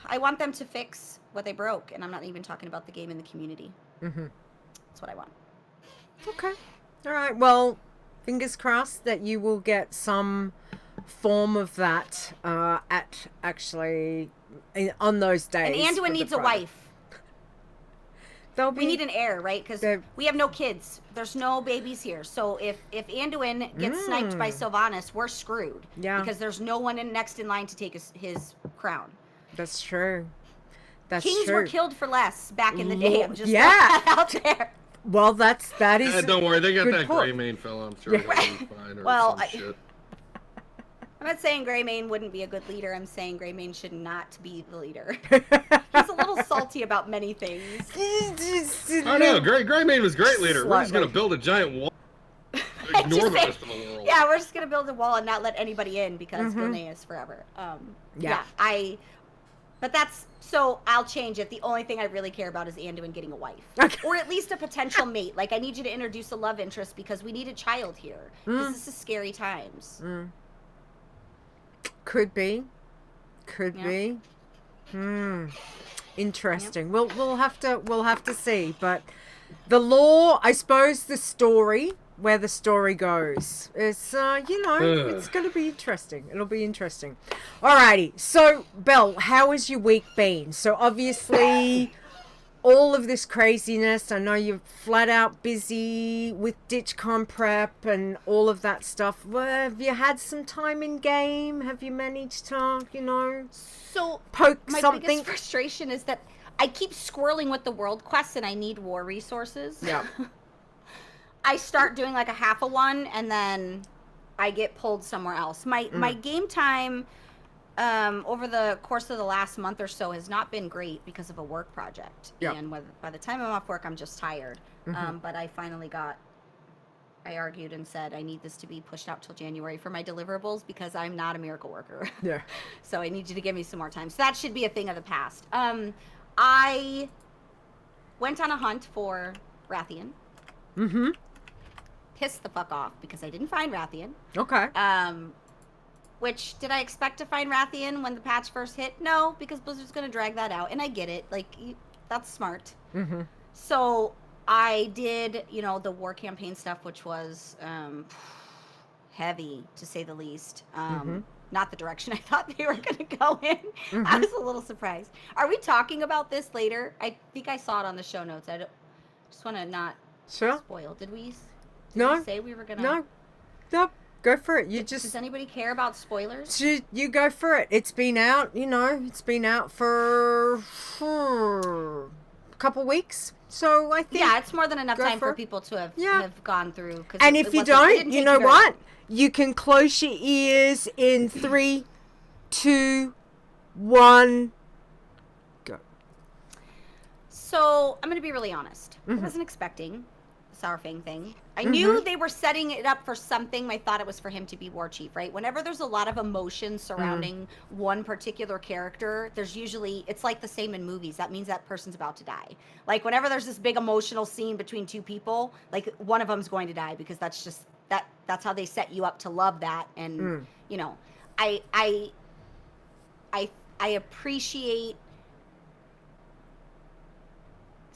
I want them to fix what they broke. And I'm not even talking about the game and the community. That's what I want. Okay. All right. Well, fingers crossed that you will get some form of that at actually on those days. And Anduin needs a wife. We need an heir, right? Because we have no kids. There's no babies here. So if Anduin gets sniped by Sylvanas, we're screwed. Yeah. Because there's no one next in line to take his crown. That's true. That's Kings true. were killed for less back in the day. I'm just throwing that out there. Well, that is. Don't worry, they got that point. Greymane fella. I'm sure he'll be fine. Or Well, some shit. I'm not saying Greymane wouldn't be a good leader. I'm saying Greymane should not be the leader. He's a little salty about many things. I know. Greymane was a great leader. We're just gonna build a giant wall. Ignore the rest of the world. Yeah, we're just gonna build a wall and not let anybody in because Gilneas is forever. But that's, so I'll change it. The only thing I really care about is Anduin getting a wife. Okay. Or at least a potential mate. Like, I need you to introduce a love interest because we need a child here. Because this is scary times. Could be. Interesting. We'll have to see. But the lore, I suppose the story where the story goes. It's it's going to be interesting. It'll be interesting. Alrighty. So, Belle, how has your week been? So, obviously, all of this craziness. I know you're flat out busy with DitchCon prep and all of that stuff. Well, have you had some time in game? Have you managed to, So poke my something? biggest frustration is that I keep squirreling with the world quests and I need war resources. Yeah. I start doing like a half a one and then I get pulled somewhere else. My game time over the course of the last month or so has not been great because of a work project. Yeah. And by the time I'm off work, I'm just tired. But I finally I argued and said I need this to be pushed out till January for my deliverables because I'm not a miracle worker. Yeah. So I need you to give me some more time. So that should be a thing of the past. I went on a hunt for Rathian. Mm-hmm. Pissed the fuck off because I didn't find Rathian. Okay. Which, did I expect to find Rathian when the patch first hit? No, because Blizzard's going to drag that out. And I get it. Like, that's smart. Mm-hmm. So I did, the war campaign stuff, which was heavy, to say the least. Not the direction I thought they were going to go in. I was a little surprised. Are we talking about this later? I think I saw it on the show notes. I just want to not spoil. Did we say we were going to? No. Go for it. Does anybody care about spoilers? You go for it. It's been out, it's been out for a couple weeks. So I think... Yeah, it's more than enough time for people to have gone through. And if you don't, you know what? You can close your ears in 3, 2, 1, go. So, I'm going to be really honest. I wasn't expecting the Sourfang thing. I knew they were setting it up for something. I thought it was for him to be war chief, right? Whenever there's a lot of emotion surrounding one particular character, there's usually, it's like the same in movies. That means that person's about to die. Like, whenever there's this big emotional scene between two people, like, one of them's going to die because that's just, that's how they set you up to love that. And, I appreciate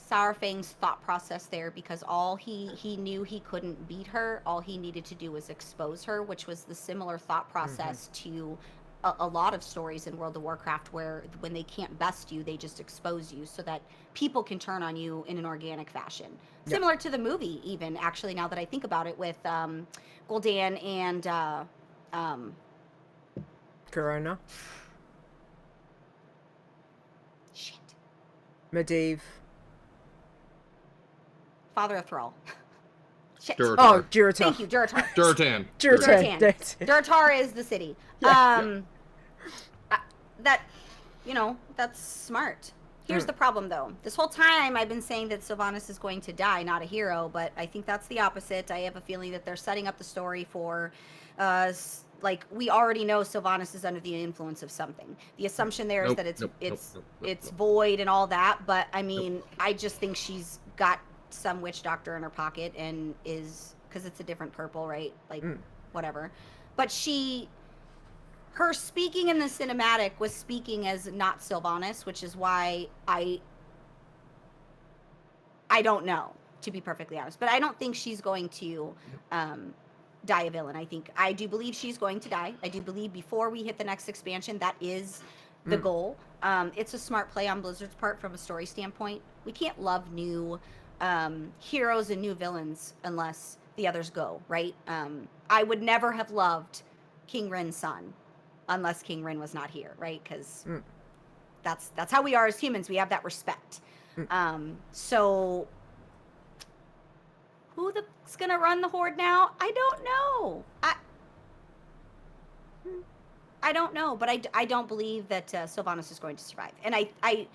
Sourfang's thought process there because all he knew he couldn't beat her. All he needed to do was expose her, which was the similar thought process to a lot of stories in World of Warcraft where when they can't best you, they just expose you so that people can turn on you in an organic fashion. Yep. Similar to the movie, even, actually, now that I think about it, with Gul'dan and... Corona. Shit. Medivh. Father of Thrall. Shit. Durotar. Oh, Durotar. Thank you, Durotar. Durotan. Durotar is the city. Yeah. That's smart. Here's the problem, though. This whole time I've been saying that Sylvanas is going to die, not a hero, but I think that's the opposite. I have a feeling that they're setting up the story for, we already know Sylvanas is under the influence of something. The assumption there is that it's void and all that, but I mean, I just think she's got some witch doctor in her pocket and is, because it's a different purple, right? Like, whatever. But her speaking in the cinematic was speaking as not Sylvanas, which is why I don't know, to be perfectly honest. But I don't think she's going to die a villain. I do believe she's going to die. I do believe before we hit the next expansion, that is the goal. It's a smart play on Blizzard's part from a story standpoint. We can't love new heroes and new villains unless the others go, right? I would never have loved King Rin's son unless King Rin was not here, right? Because that's how we are as humans. We have that respect. So who is gonna run the Horde now? I don't know. I don't know, but I don't believe that Sylvanas is going to survive. And I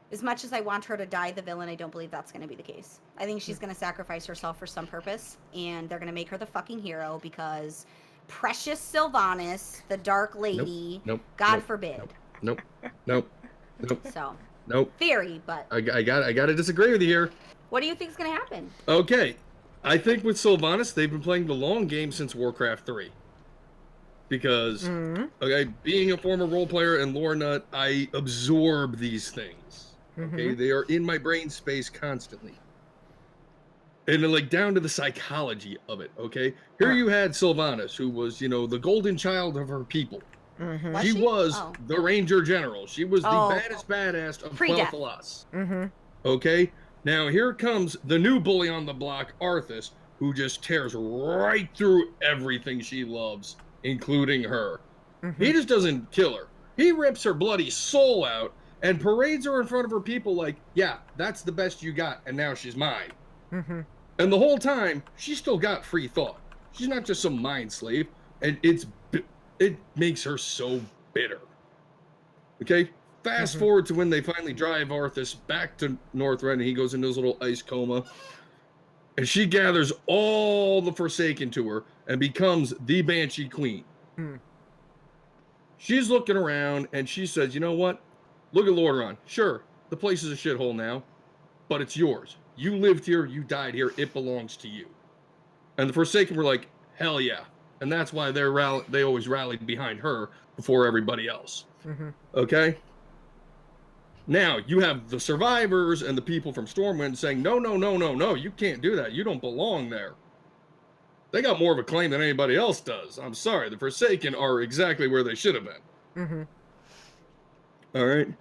as much as I want her to die the villain, I don't believe that's going to be the case. I think she's going to sacrifice herself for some purpose, and they're going to make her the fucking hero because precious Sylvanas, the Dark Lady, God forbid. Nope. So, theory, but I got to disagree with you here. What do you think is going to happen? Okay, I think with Sylvanas, they've been playing the long game since Warcraft 3. Because, being a former role player and lore nut, I absorb these things. Okay, they are in my brain space constantly. And then, like, down to the psychology of it, okay? Here Uh. you had Sylvanas, who was, you know, the golden child of her people. Mm-hmm. Was She she? was Oh. the Ranger General. She was the Oh. baddest badass of Pre-death. Quel'Thalas. Mm-hmm. Okay? Now, here comes the new bully on the block, Arthas, who just tears right through everything she loves, including her. Mm-hmm. He just doesn't kill her. He rips her bloody soul out and parades her in front of her people like, yeah, that's the best you got, and now she's mine. Mm-hmm. And the whole time, she's still got free thought. She's not just some mind slave, and it makes her so bitter. Okay? Fast forward to when they finally drive Arthas back to Northrend, and he goes into his little ice coma. And she gathers all the Forsaken to her and becomes the Banshee Queen. Mm. She's looking around, and she says, you know what? Look at Lordaeron. Sure, the place is a shithole now, but it's yours. You lived here, you died here, it belongs to you. And the Forsaken were like, hell yeah. And that's why they always rallied behind her before everybody else. Mm-hmm. Okay? Now, you have the survivors and the people from Stormwind saying, no, no, no, no, no, you can't do that. You don't belong there. They got more of a claim than anybody else does. I'm sorry, the Forsaken are exactly where they should have been. Mm-hmm. All right?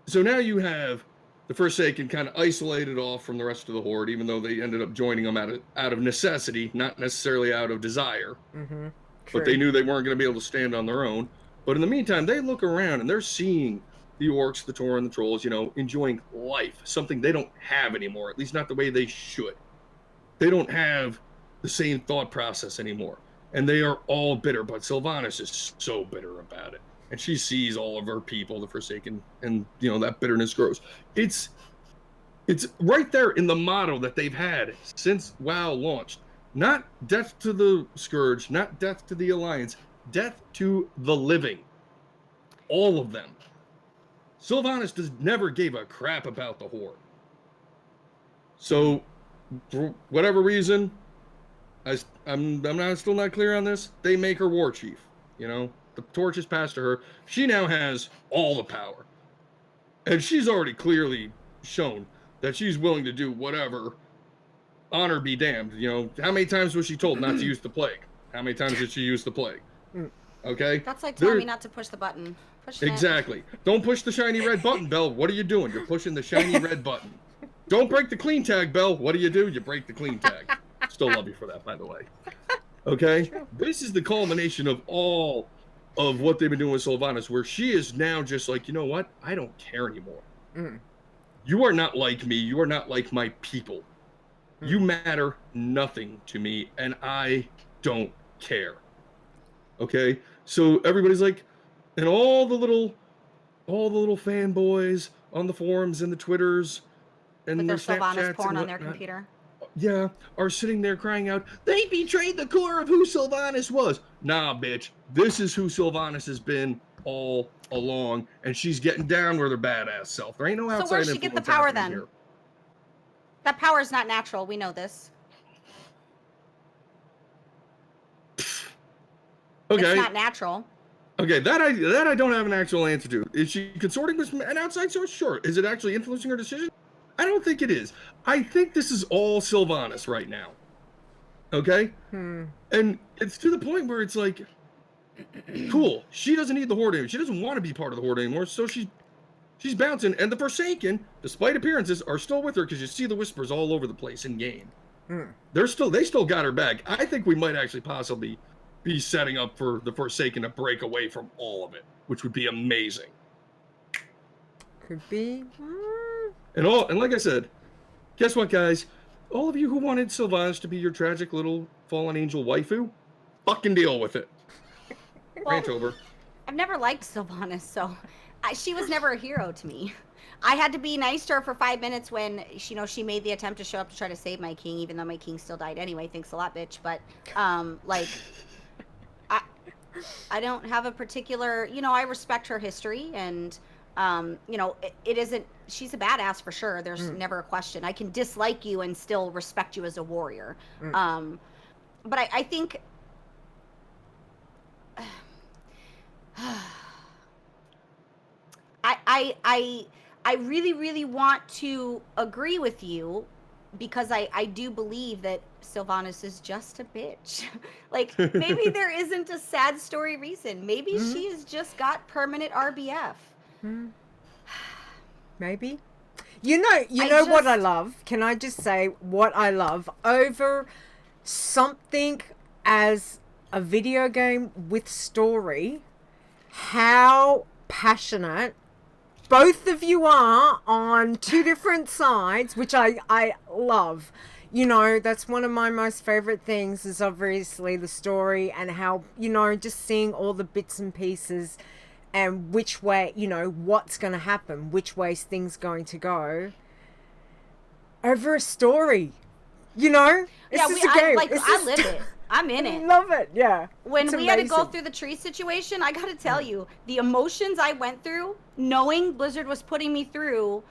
So now you have the Forsaken kind of isolated off from the rest of the Horde, even though they ended up joining them out of necessity, not necessarily out of desire. Mm-hmm. But they knew they weren't going to be able to stand on their own. But in the meantime, they look around and they're seeing the orcs, the Tauren, the trolls, you know, enjoying life, something they don't have anymore, at least not the way they should. They don't have the same thought process anymore. And they are all bitter, but Sylvanas is so bitter about it. And she sees all of her people, the Forsaken, and, you know, that bitterness grows. It's right there in the motto that they've had since WoW launched. Not death to the Scourge, not death to the Alliance, death to the living. All of them. Sylvanas never gave a crap about the Horde. So, for whatever reason, I'm still not clear on this. They make her war chief. You know, the torch is passed to her. She now has all the power, and she's already clearly shown that she's willing to do whatever. Honor be damned. You know, how many times was she told not to use the plague? How many times did she use the plague? Okay. That's like telling me not to push the button. Exactly. Don't push the shiny red button, Belle. What are you doing? You're pushing the shiny red button. Don't break the clean tag, Belle. What do? You break the clean tag. Still love you for that, by the way. Okay? This is the culmination of all of what they've been doing with Sylvanas, where she is now just like, you know what? I don't care anymore. Mm. You are not like me. You are not like my people. You matter nothing to me, and I don't care. Okay? So everybody's like, and all the little fanboys on the forums and the Twitters and with their their Sylvanas Snapchats porn and on their whatnot, computer. yeah, are sitting there crying out, they betrayed the core of who Sylvanas was. Nah, bitch. This is who Sylvanas has been all along, and she's getting down with her badass self. There ain't no outside So where'd she get the influence power happening then? here. That power is not natural. We know this. Okay. It's not natural. Okay, that I don't have an actual answer to. Is she consorting with an outside source? Sure. Is it actually influencing her decision? I don't think it is. I think this is all Sylvanas right now. Okay? And it's to the point where it's like, cool. She doesn't need the Horde anymore. She doesn't want to be part of the Horde anymore, so she's bouncing. And the Forsaken, despite appearances, are still with her because you see the whispers all over the place in game. They still got her back. I think we might actually possibly be setting up for the Forsaken to break away from all of it, which would be amazing. Could be. And like I said, guess what, guys? All of you who wanted Sylvanas to be your tragic little fallen angel waifu, fucking deal with it. Rant over. I've never liked Sylvanas, so she was never a hero to me. I had to be nice to her for 5 minutes when she made the attempt to show up to try to save my king, even though my king still died anyway. Thanks a lot, bitch. But I don't have a particular, I respect her history, and it isn't, she's a badass for sure. There's never a question. I can dislike you and still respect you as a warrior. But I think I really, really want to agree with you because I do believe that Sylvanas is just a bitch. Like, maybe there isn't a sad story reason. Maybe she has just got permanent RBF. Maybe. You know what I love? Can I just say what I love over something as a video game with story? How passionate both of you are on two different sides, which I love. You know, that's one of my most favorite things is obviously the story and how, you know, just seeing all the bits and pieces and which way, you know, what's going to happen, which way's things going to go over a story. You know? It's just a game. I live it. I'm in it. I love it, yeah. When we had to go through the tree situation, I gotta tell you, the emotions I went through, knowing Blizzard was putting me through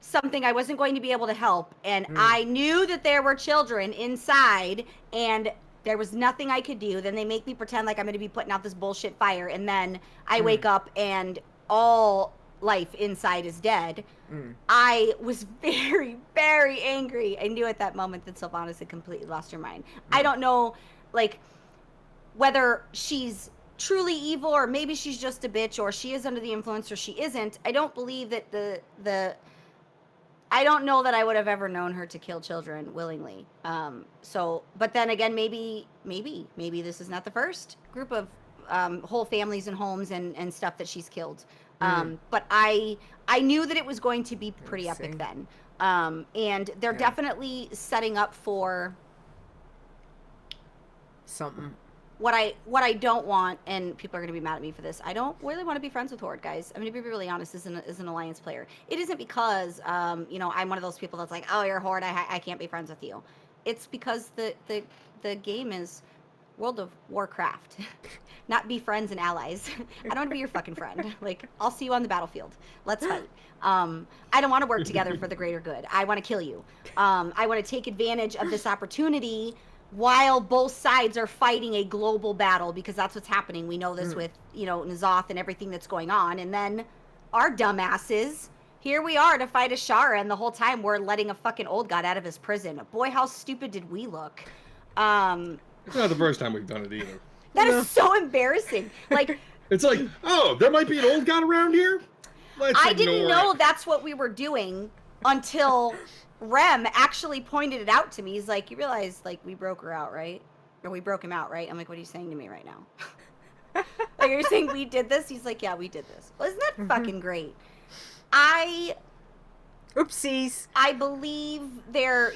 something I wasn't going to be able to help, and I knew that there were children inside, and there was nothing I could do. Then they make me pretend like I'm gonna be putting out this bullshit fire, and then I wake up and all life inside is dead. I was very, very angry. I knew at that moment that Sylvanas had completely lost her mind. I don't know, like, whether she's truly evil or maybe she's just a bitch or she is under the influence or she isn't. I don't believe that I don't know that I would have ever known her to kill children willingly. But then again, maybe this is not the first group of whole families and homes and stuff that she's killed. But I knew that it was going to be pretty epic then. And they're definitely setting up for something. What I don't want, and people are going to be mad at me for this, I don't really want to be friends with Horde, guys. I'm going to be really honest, as an Alliance player. It isn't because, you know, I'm one of those people that's like, oh, you're a Horde, I can't be friends with you. It's because the game is World of Warcraft. Not be friends and allies. I don't want to be your fucking friend. Like, I'll see you on the battlefield. Let's fight. I don't want to work together for the greater good. I want to kill you. I want to take advantage of this opportunity while both sides are fighting a global battle, because that's what's happening. We know this with, you know, N'Zoth and everything that's going on. And then our dumbasses, here we are to fight Ashara, and the whole time we're letting a fucking old god out of his prison. Boy, how stupid did we look. It's not the first time we've done it either. That is so embarrassing. Like, it's like, oh, there might be an old god around here? I didn't know that's what we were doing until Rem actually pointed it out to me. He's like, you realize, like, we broke her out, right? Or we broke him out, right? I'm like, what are you saying to me right now? Like, you're saying we did this? He's like, yeah, we did this. Well, isn't that fucking great? Oopsies. I believe they're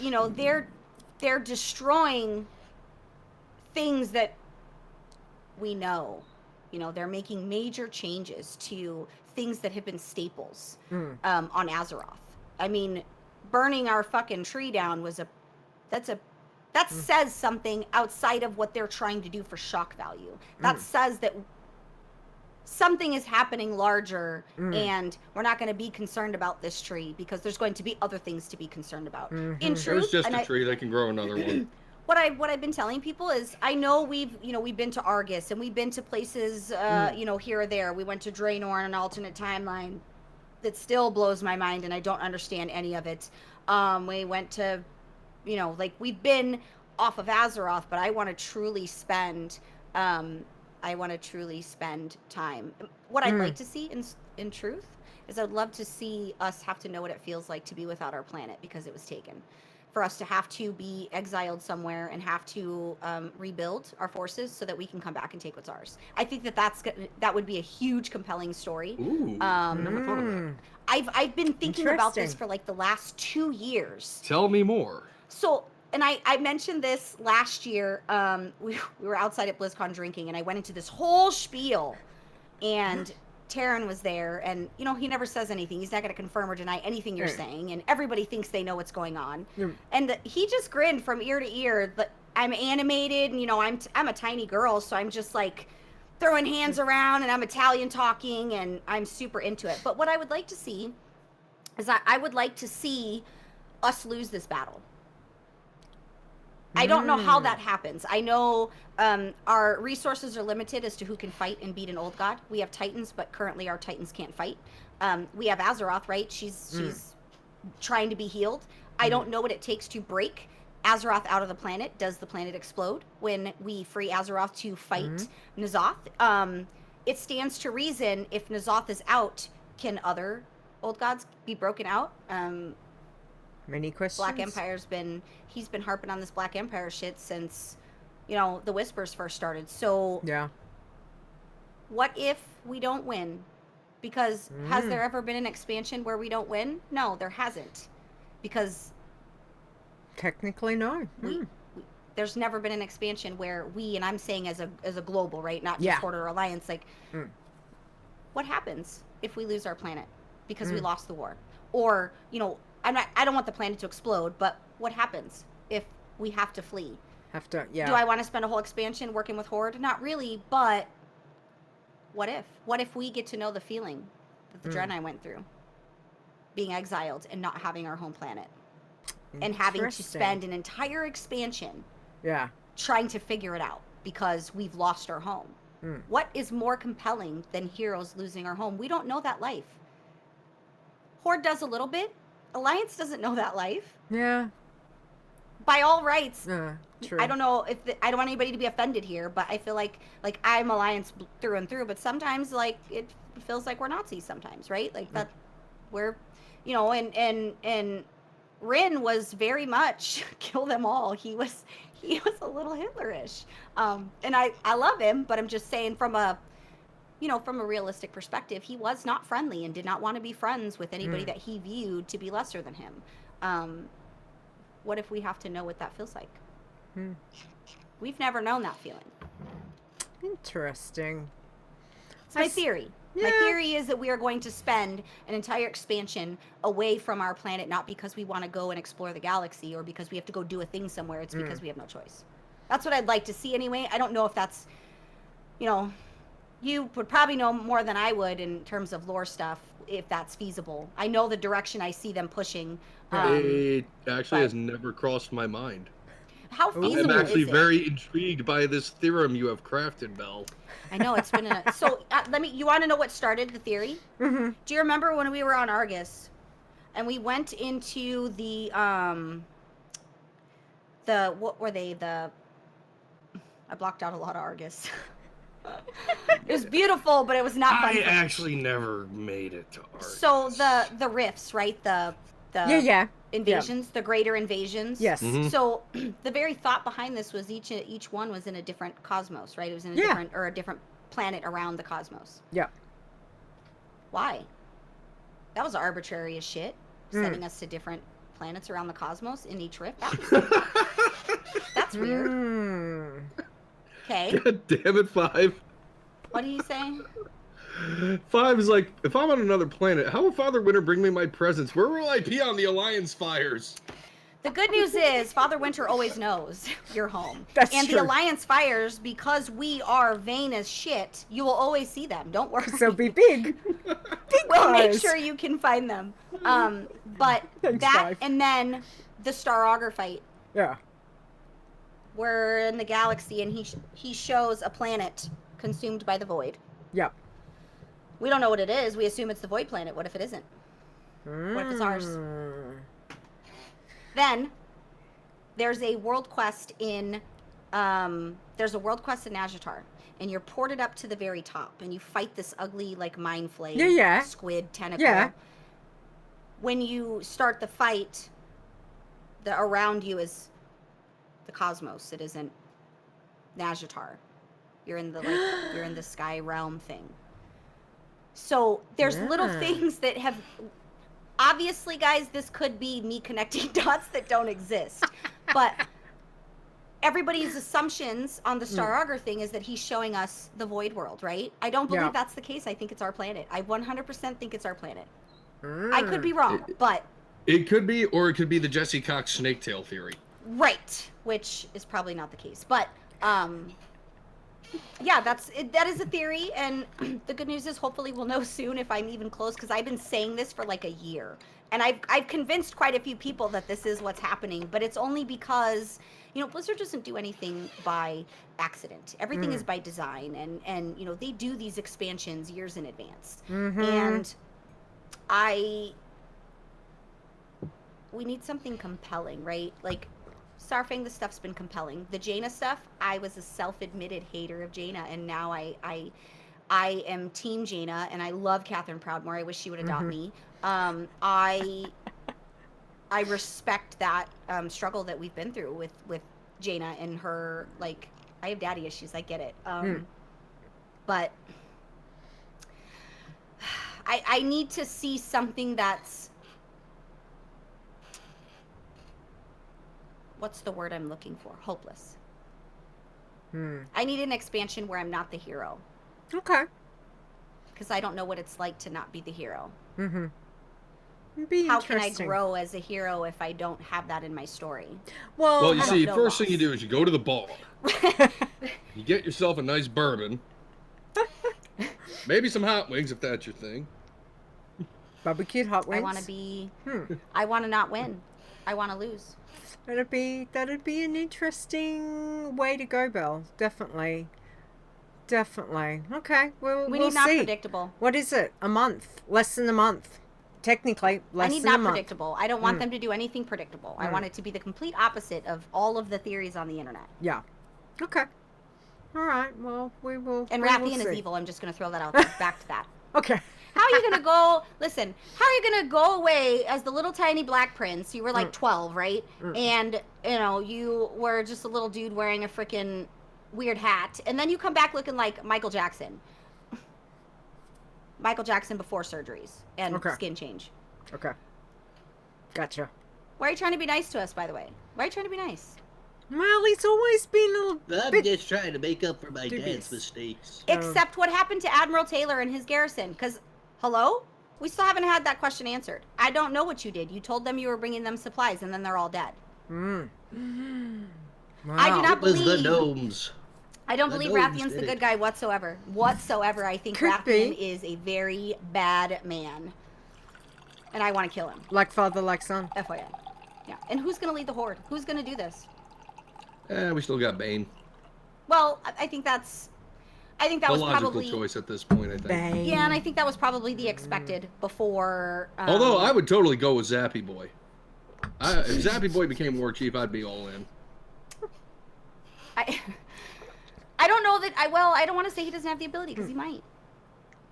destroying things that we know. You know, they're making major changes to things that have been staples on Azeroth. I mean, burning our fucking tree down was that says something outside of what they're trying to do for shock value. That says that something is happening larger, and we're not going to be concerned about this tree because there's going to be other things to be concerned about. In truth, it's just a tree. They can grow another one. What I've been telling people is, I know we've been to Argus and we've been to places here or there. We went to Draenor on an alternate timeline that still blows my mind, and I don't understand any of it. We went to, we've been off of Azeroth, but I want to truly spend time. What I'd like to see in truth is, I'd love to see us have to know what it feels like to be without our planet because it was taken. For us to have to be exiled somewhere and have to rebuild our forces so that we can come back and take what's ours. I think that would be a huge, compelling story. Ooh, never thought of that. I've been thinking about this for like the last 2 years. Tell me more. So, and I mentioned this last year. We were outside at BlizzCon drinking, and I went into this whole spiel, and Taryn was there, and he never says anything. He's not going to confirm or deny anything you're saying, and everybody thinks they know what's going on. And he just grinned from ear to ear. But I'm animated, and I'm a tiny girl, so I'm just like throwing hands around, and I'm Italian talking, and I'm super into it. But what I would like to see is I would like to see us lose this battle. I don't know how that happens. I know our resources are limited as to who can fight and beat an old god. We have Titans, but currently our Titans can't fight. We have Azeroth, right? She's trying to be healed. I don't know what it takes to break Azeroth out of the planet. Does the planet explode when we free Azeroth to fight N'Zoth? It stands to reason if N'Zoth is out, can other old gods be broken out? Many questions. Black Empire's he's been harping on this Black Empire shit since, the Whispers first started. So yeah. What if we don't win? Because has there ever been an expansion where we don't win? No, there hasn't. Because technically, no. There's never been an expansion where and I'm saying as a global, right? Not just Horde or Alliance. Like, what happens if we lose our planet because we lost the war? Or, I don't want the planet to explode, but what happens if we have to flee? Do I want to spend a whole expansion working with Horde? Not really, but what if? What if we get to know the feeling that the Dread and I went through? Being exiled and not having our home planet. And having to spend an entire expansion trying to figure it out because we've lost our home. What is more compelling than heroes losing our home? We don't know that life. Horde does a little bit. Alliance doesn't know that life. Yeah. By all rights. True. I don't know if I don't want anybody to be offended here, but I feel like I'm Alliance through and through, but sometimes it feels like we're Nazis sometimes, right? Like that we're and Rin was very much kill them all. He was a little Hitlerish. And I love him, but I'm just saying from a realistic perspective, he was not friendly and did not want to be friends with anybody that he viewed to be lesser than him. What if we have to know what that feels like? We've never known that feeling. Interesting. It's my theory. My theory is that we are going to spend an entire expansion away from our planet, not because we want to go and explore the galaxy or because we have to go do a thing somewhere. It's because we have no choice. That's what I'd like to see anyway. I don't know if that's, you would probably know more than I would in terms of lore stuff, if that's feasible. I know the direction I see them pushing. It actually has never crossed my mind. How feasible I'm actually is it? very intrigued by this theorem you have crafted, Belle. I know it's been so. You want to know what started the theory? Do you remember when we were on Argus, and we went into what were they? I blocked out a lot of Argus. It was beautiful, but it was not fun. I actually never made it to Argus. So the rifts, right? The invasions, the greater invasions. Yes. So the very thought behind this was each one was in a different cosmos, right? It was in a different planet around the cosmos. Yeah. Why? That was arbitrary as shit. Sending us to different planets around the cosmos in each rift. That's weird. Okay. God damn it, 5. What are you saying? 5 is like, if I'm on another planet, how will Father Winter bring me my presents? Where will I be on the Alliance fires? The good news is Father Winter always knows you're home. That's and true. The Alliance fires, because we are vain as shit, you will always see them. Don't worry. So be big. We'll make sure you can find them. But Thanks, that 5. and then the Star Augur fight. Yeah. We're in the galaxy and he shows a planet consumed by the void. Yep. We don't know what it is. We assume it's the void planet. What if it isn't? What if it's ours? Then there's a world quest in Nazjatar, and you're ported up to the very top, and you fight this ugly mind flay squid tentacle. Yeah. When you start the fight, around you is the cosmos. It isn't Nazjatar. You're in the sky realm thing. So there's little things that have, obviously, guys, this could be me connecting dots that don't exist. But everybody's assumptions on the Star Augur thing is that he's showing us the void world, right? I don't believe that's the case. I think it's our planet. I 100% think it's our planet. I could be wrong, but... It could be, or it could be the Jesse Cox snaketail theory. Right, which is probably not the case. But, yeah, that is a theory, and the good news is hopefully we'll know soon if I'm even close, because I've been saying this for a year. And I've convinced quite a few people that this is what's happening, but it's only because, Blizzard doesn't do anything by accident. Everything is by design, and they do these expansions years in advance. And something compelling, right? Like, Starfang, the stuff's been compelling. The Jaina stuff, I was a self-admitted hater of Jaina, and now I am Team Jaina, and I love Catherine Proudmoore. I wish she would adopt me. I respect that struggle that we've been through with Jaina and her, like, I have daddy issues, I get it. But I need to see something that's, what's the word I'm looking for? Hopeless. I need an expansion where I'm not the hero. Okay. Because I don't know what it's like to not be the hero. Be How can I grow as a hero if I don't have that in my story? Well, you see, know first loss. thing you do is you go to the bar. You get yourself a nice bourbon. Maybe some hot wings if that's your thing. Barbecued hot wings. I want to be. I want to not win. I want to lose. That'd be an interesting way to go, Belle. Definitely. Okay. Well, We we'll need not see. predictable. What is it? A month? Less than a month? Technically, less I need than a not month. predictable. I don't want them to do anything predictable. I want it to be the complete opposite of all of the theories on the internet. Yeah. Okay. All right. Well, we will. And we will Rathian is see. evil. I'm just going to throw that out there. Back to that. Okay. How are you going to go? Listen, how are you going to go away as the little tiny black prince? You were like 12, right? And, you were just a little dude wearing a freaking weird hat. And then you come back looking like Michael Jackson. Michael Jackson before surgeries and skin change. Okay. Gotcha. Why are you trying to be nice to us, by the way? Why are you trying to be nice? Well, he's always been a little I'm bit just trying to make up for my dubious. dad's mistakes. Except what happened to Admiral Taylor and his garrison. Because, hello? We still haven't had that question answered. I don't know what you did. You told them you were bringing them supplies, and then they're all dead. Wow. I do not It was the believe... gnomes. I don't The believe gnomes Rathian's the did good it. guy whatsoever. I think Could Rathian be. is a very bad man. And I want to kill him. Like father, like son. FYI. Yeah. And who's going to lead the Horde? Who's going to do this? We still got Bane. Well, I think that The was logical probably... choice at this point, I think. Bang. Yeah, and I think that was probably the expected before... Although I would totally go with Zappy Boy. If Zappy Boy became War Chief, I'd be all in. I don't know that... I don't want to say he doesn't have the ability, because he might.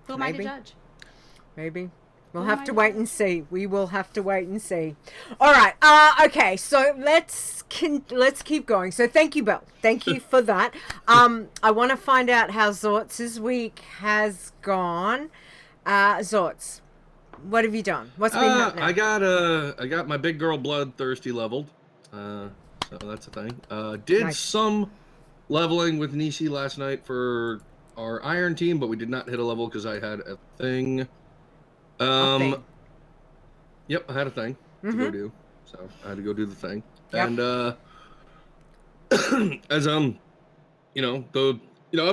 Who am I to Maybe. judge? Maybe. We'll Who have am to I wait to- and see. We will have to wait and see. All right. Okay. So let's keep going. So thank you, Belle. Thank you for that. I want to find out how Xortz's week has gone. Xortz, what have you done? What's been happening? I got my big girl bloodthirsty leveled. So that's a thing. Did Nice. some leveling with Nisi last night for our iron team, but we did not hit a level because I had a thing. thing. Yep, I had a thing to go do, so I had to go do the thing. Yep. And as I've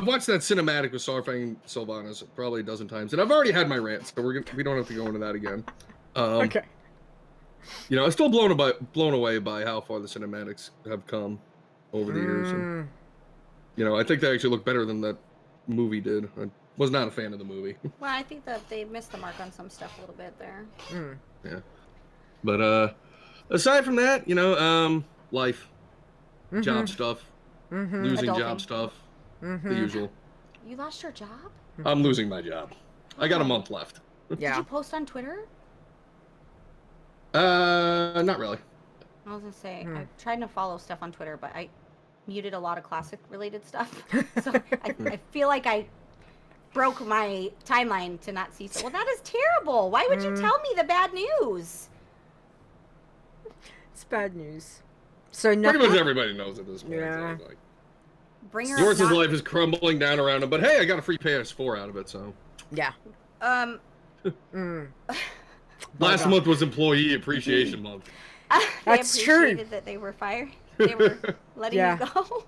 watched that cinematic with Starfang and Sylvanas probably a dozen times, and I've already had my rant, so we don't have to go into that again. Okay. I'm still blown away by how far the cinematics have come over the years. And, I think they actually look better than that movie did. I was not a fan of the movie. Well, I think that they missed the mark on some stuff a little bit there. Yeah. But aside from that, life, job stuff, losing Adulting. job stuff, the usual. You lost your job? I'm losing my job. I got a month left. Did Yeah. you post on Twitter? Not really. I was gonna say I tried to follow stuff on Twitter, but I muted a lot of classic related stuff. So I feel like I broke my timeline to not see. So well, that is terrible. Why would you tell me the bad news? It's bad news. So Pretty nothing. much everybody knows at this point. Yeah. So, like, Bring her Xortz's up. life is crumbling down around him, but hey, I got a free PS4 out of it, so. Yeah. Last month was Employee Appreciation Month. They That's true. appreciated that they were fired. They were letting Yeah. you go.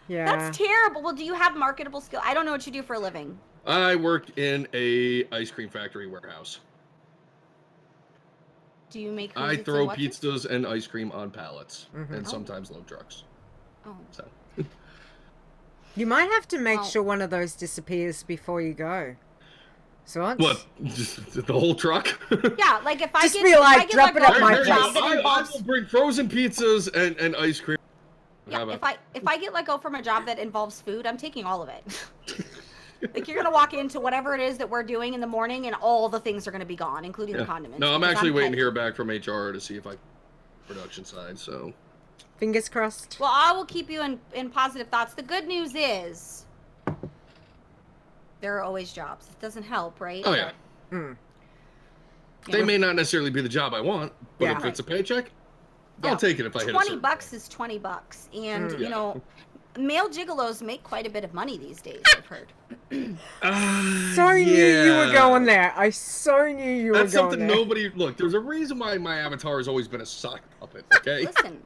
Yeah. That's terrible. Well, do you have marketable skill? I don't know what you do for a living. I work in a ice cream factory warehouse. Do you make? I Hoosies throw and watches? pizzas and ice cream on pallets, and sometimes load trucks. Oh. So. You might have to make Well- sure one of those disappears before you go. So What? Just the whole truck? Yeah, like if I Just get be if like, I get drop let it go at from my a There you job go. that I involves will bring frozen pizzas and ice cream. How yeah, about if I get let go from a job that involves food, I'm taking all of it. Like you're gonna walk into whatever it is that we're doing in the morning, and all the things are gonna be gone, including the condiments. No, I'm because actually waiting to petty. hear back from HR to see if I production side. So fingers crossed. Well, I will keep you in positive thoughts. The good news is there are always jobs. It doesn't help, right? oh yeah, But, Mm. you they know, may not necessarily be the job I want, but Yeah. if it's a paycheck, Yeah. I'll take it if I hit a 20 certain bucks point. is 20 bucks, and Mm. you know, male gigolos make quite a bit of money these days. I've heard. So knew you were Yeah. going there. I so knew you were That's going something there. nobody look. There's a reason why my avatar has always been a sock puppet. Okay. Listen,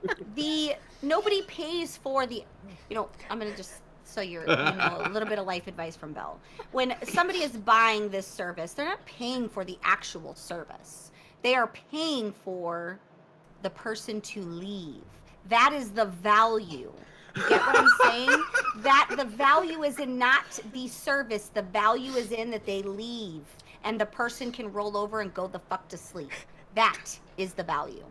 nobody pays for the, you know, I'm gonna just so you know a little bit of life advice from Belle. When somebody is buying this service, they're not paying for the actual service. They are paying for the person to leave. That is the value. You get what I'm saying? That the value is in not the service. The value is in that they leave and the person can roll over and go the fuck to sleep. That is the value.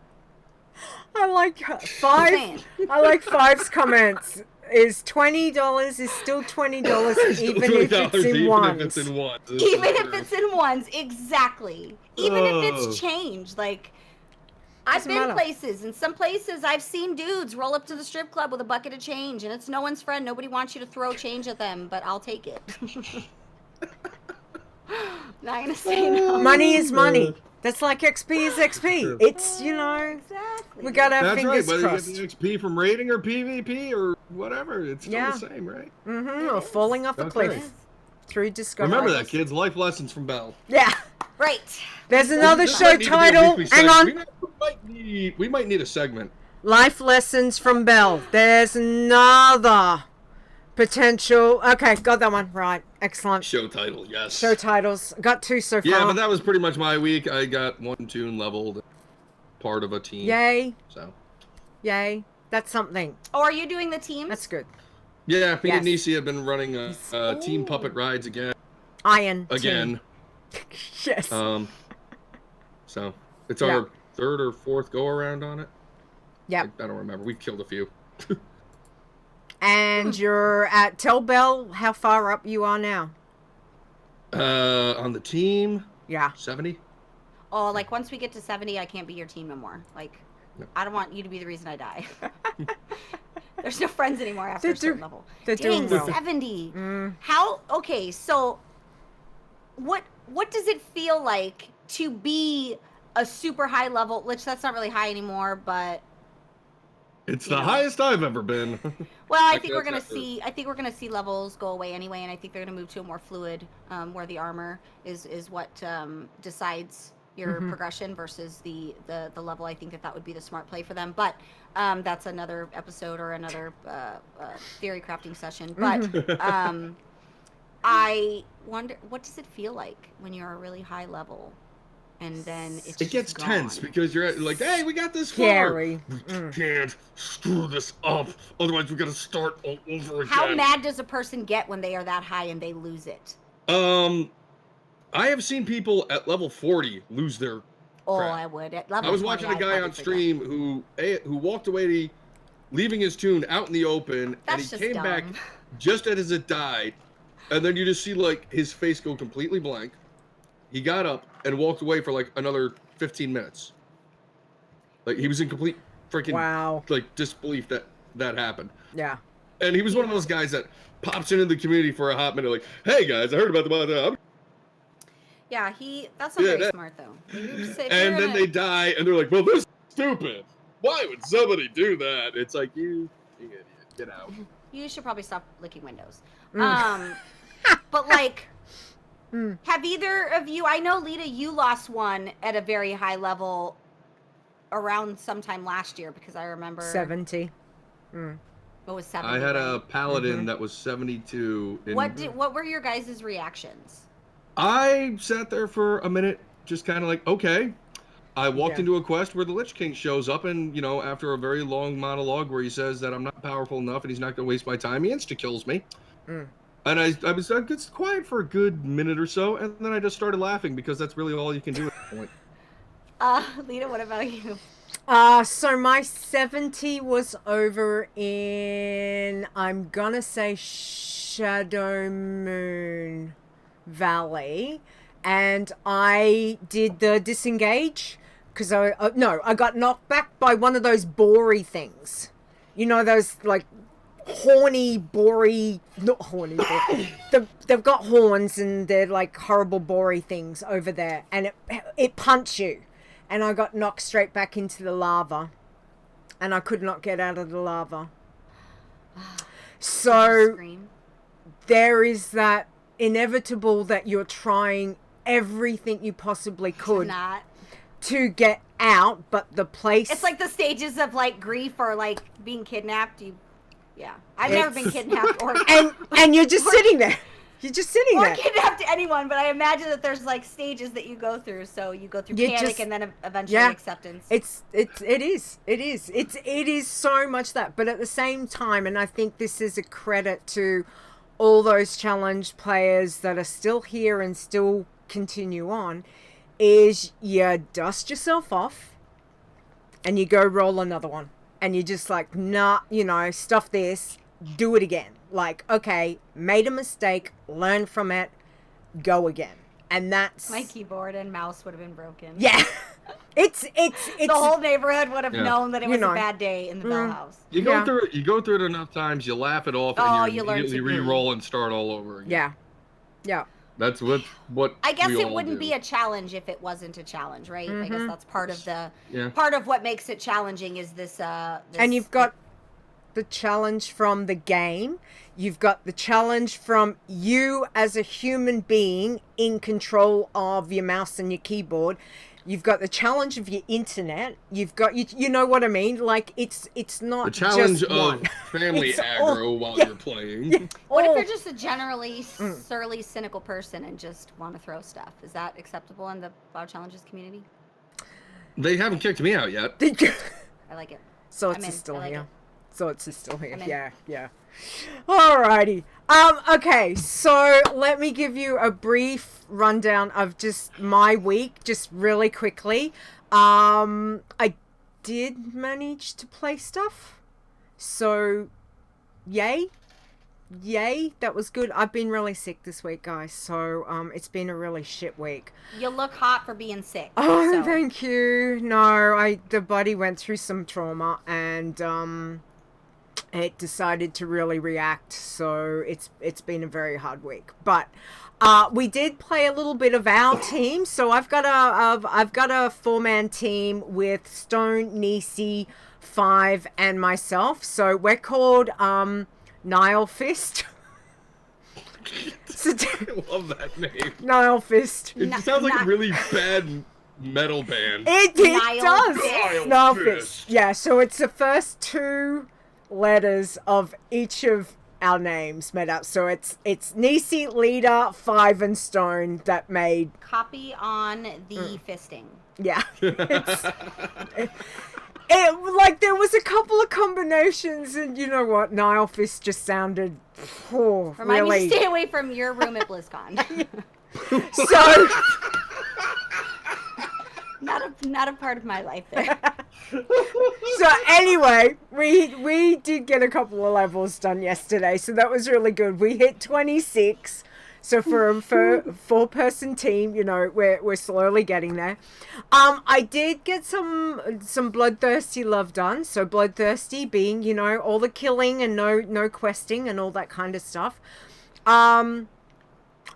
I like saying. I like Five's comments. Is $20 is still $20 even if it's in ones. If it's in ones. Even if it's in ones, exactly. Even if it's change, like I've Doesn't been matter. places, and some places I've seen dudes roll up to the strip club with a bucket of change, and it's no one's friend. Nobody wants you to throw change at them, but I'll take it. Not gonna say no. Money is money. That's like XP is XP. It's, you know, Exactly. we got our That's right. fingers Whether crossed. you get the XP from raiding or PvP or whatever, it's still Yeah. the same, right? Mm-hmm. Or falling off a Okay. cliff through discovery. Remember that, kids. Life lessons from Belle. Yeah. Right. There's another This show might need to be a title. weekly Hang segment. on. We might need a segment. Life lessons from Belle. There's another potential. Okay, got that one right. Excellent. Show title, yes. Show titles. Got two so far. Yeah, but that was pretty much my week. I got one tune leveled, part of a team. Yay. So. Yay. That's something. Oh, are you doing the teams? That's good. Yeah, me Yes. and Nisi have been running team Ooh. puppet rides again. Iron. Again. Yes. So it's Yeah. our third or fourth go around on it. Yep. I don't remember. We've killed a few. And you're at tell Belle how far up you are now. On the team, Yeah. 70. Oh, like once we get to 70, I can't be your team no more. Like, No. I don't want you to be the reason I die. There's no friends anymore after They're a certain do- level. they're Dang, doing well. 70. Mm. How? Okay, so what does it feel like to be a super high level? Which that's not really high anymore, but It's You the know. highest I've ever been. well, I Like, think we're that's gonna not true. see. I think we're gonna see levels go away anyway, and I think they're gonna move to a more fluid, where the armor is what decides your Mhm. progression versus the level. I think that would be the smart play for them, but that's another episode or another theory crafting session. But Mm-hmm. I wonder, what does it feel like when you're a really high level, and then it's It gets just tense gone? because you're like, hey, we got this far. Scary. We Mm. can't screw this up. Otherwise, we got to start all over again. How mad does a person get when they are that high and they lose it? I have seen people at level 40 lose their Oh, crap. I would. At level I was 20, watching a I'd guy probably on forget. stream who walked away leaving his tune out in the open, That's and he just came dumb. back just as it died, and then you just see like his face go completely blank. He got up and walked away for like another 15 minutes. Like he was in complete freaking Wow. like disbelief that happened. Yeah. And he was one of those guys that pops into the community for a hot minute, like, "Hey guys, I heard about the." Yeah, that's not Yeah, very that- smart though. If And you're then gonna- they die, and they're like, "Well, this is stupid. Why would somebody do that?" It's like you idiot, get out. You should probably stop licking windows. Mm. But like, Mm. have either of you? I know, Leeta, you lost one at a very high level around sometime last year, because I remember 70. Mm. What was 70? I had a right? paladin Mhm. that was 72. What were your guys' reactions? I sat there for a minute, just kind of like, okay. I walked Yeah. into a quest where the Lich King shows up, and after a very long monologue where he says that I'm not powerful enough and he's not going to waste my time, he insta kills me. Mm. And I was just quiet for a good minute or so, and then I just started laughing because that's really all you can do at that point. Leeta, what about you? So my 70 was over in, I'm gonna say Shadow Moon Valley, and I did the disengage because I got knocked back by one of those bory things. You know, those like horny, bory, not horny, but they've got horns and they're like horrible bory things over there, and it punched you. And I got knocked straight back into the lava. And I could not get out of the lava. So there is that inevitable that you're trying everything you possibly could to get out, but the place... It's like the stages of like grief or like being kidnapped. I've never been kidnapped or... And you're just sitting there. You're just sitting there. Or kidnapped anyone, but I imagine that there's like stages that you go through. So you go through panic and then eventually acceptance. It is so much that. But at the same time, and I think this is a credit to all those challenge players that are still here and still continue on, is you dust yourself off and you go roll another one. And you're just like, nah, stuff this, do it again. Like, okay, made a mistake, learn from it, go again. And that's... My keyboard and mouse would have been broken. Yeah. It's the whole neighborhood would have known that it was a bad day in the Belle house. You go through it enough times, you laugh it off, and you re-roll and start all over again. Yeah. That's what I guess we it all wouldn't do. be a challenge if it wasn't a challenge, right? Mm-hmm. I guess that's part of part of what makes it challenging is this and you've got the challenge from the game. You've got the challenge from you as a human being in control of your mouse and your keyboard. You've got the challenge of your internet. You've got you know what I mean? Like it's not the challenge just of one. family aggro while you're playing. Yeah. What if you're just a generally surly, cynical person and just want to throw stuff? Is that acceptable in the WoW challenges community? They haven't kicked me out yet. I like it. So it's still here. So it's still here. I'm in. Yeah. Alrighty. Okay, so let me give you a brief rundown of just my week, just really quickly. I did manage to play stuff. So, yay, that was good. I've been really sick this week, guys, so it's been a really shit week. You look hot for being sick. Oh, so. Thank you. No, the body went through some trauma, and it decided to really react, so it's been a very hard week. But we did play a little bit of our team. So I've got a 4-man team with Stone, Nisi, 5, and myself. So we're called Nile Fist. I love that name. Nile Fist. It sounds like a really bad metal band. It does. Nile Fist. Yeah. So it's the first 2 letters of each of our names made up. So it's Nisi, Leeta, 5, and Stone that made. Copy on the fisting. Yeah. Like there was a couple of combinations, and you know what? Nile Fist just sounded. Remind me to stay away from your room at BlizzCon. So. Not a part of my life there. So anyway, we did get a couple of levels done yesterday, so that was really good. We hit 26. So for a 4-person team, we're slowly getting there. I did get some bloodthirsty love done. So bloodthirsty being, all the killing and no questing and all that kind of stuff.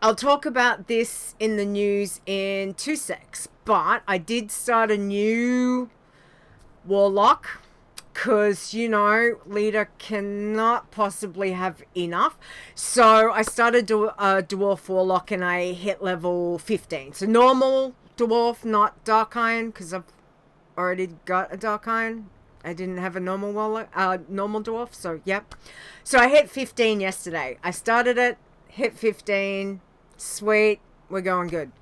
I'll talk about this in the news in 2 secs, but I did start a new warlock because, Leeta cannot possibly have enough. So I started a dwarf warlock and I hit level 15. So normal dwarf, not dark iron, because I've already got a dark iron. I didn't have a normal warlock, normal dwarf, so yep. So I hit 15 yesterday. I started it, hit 15. Sweet, we're going good.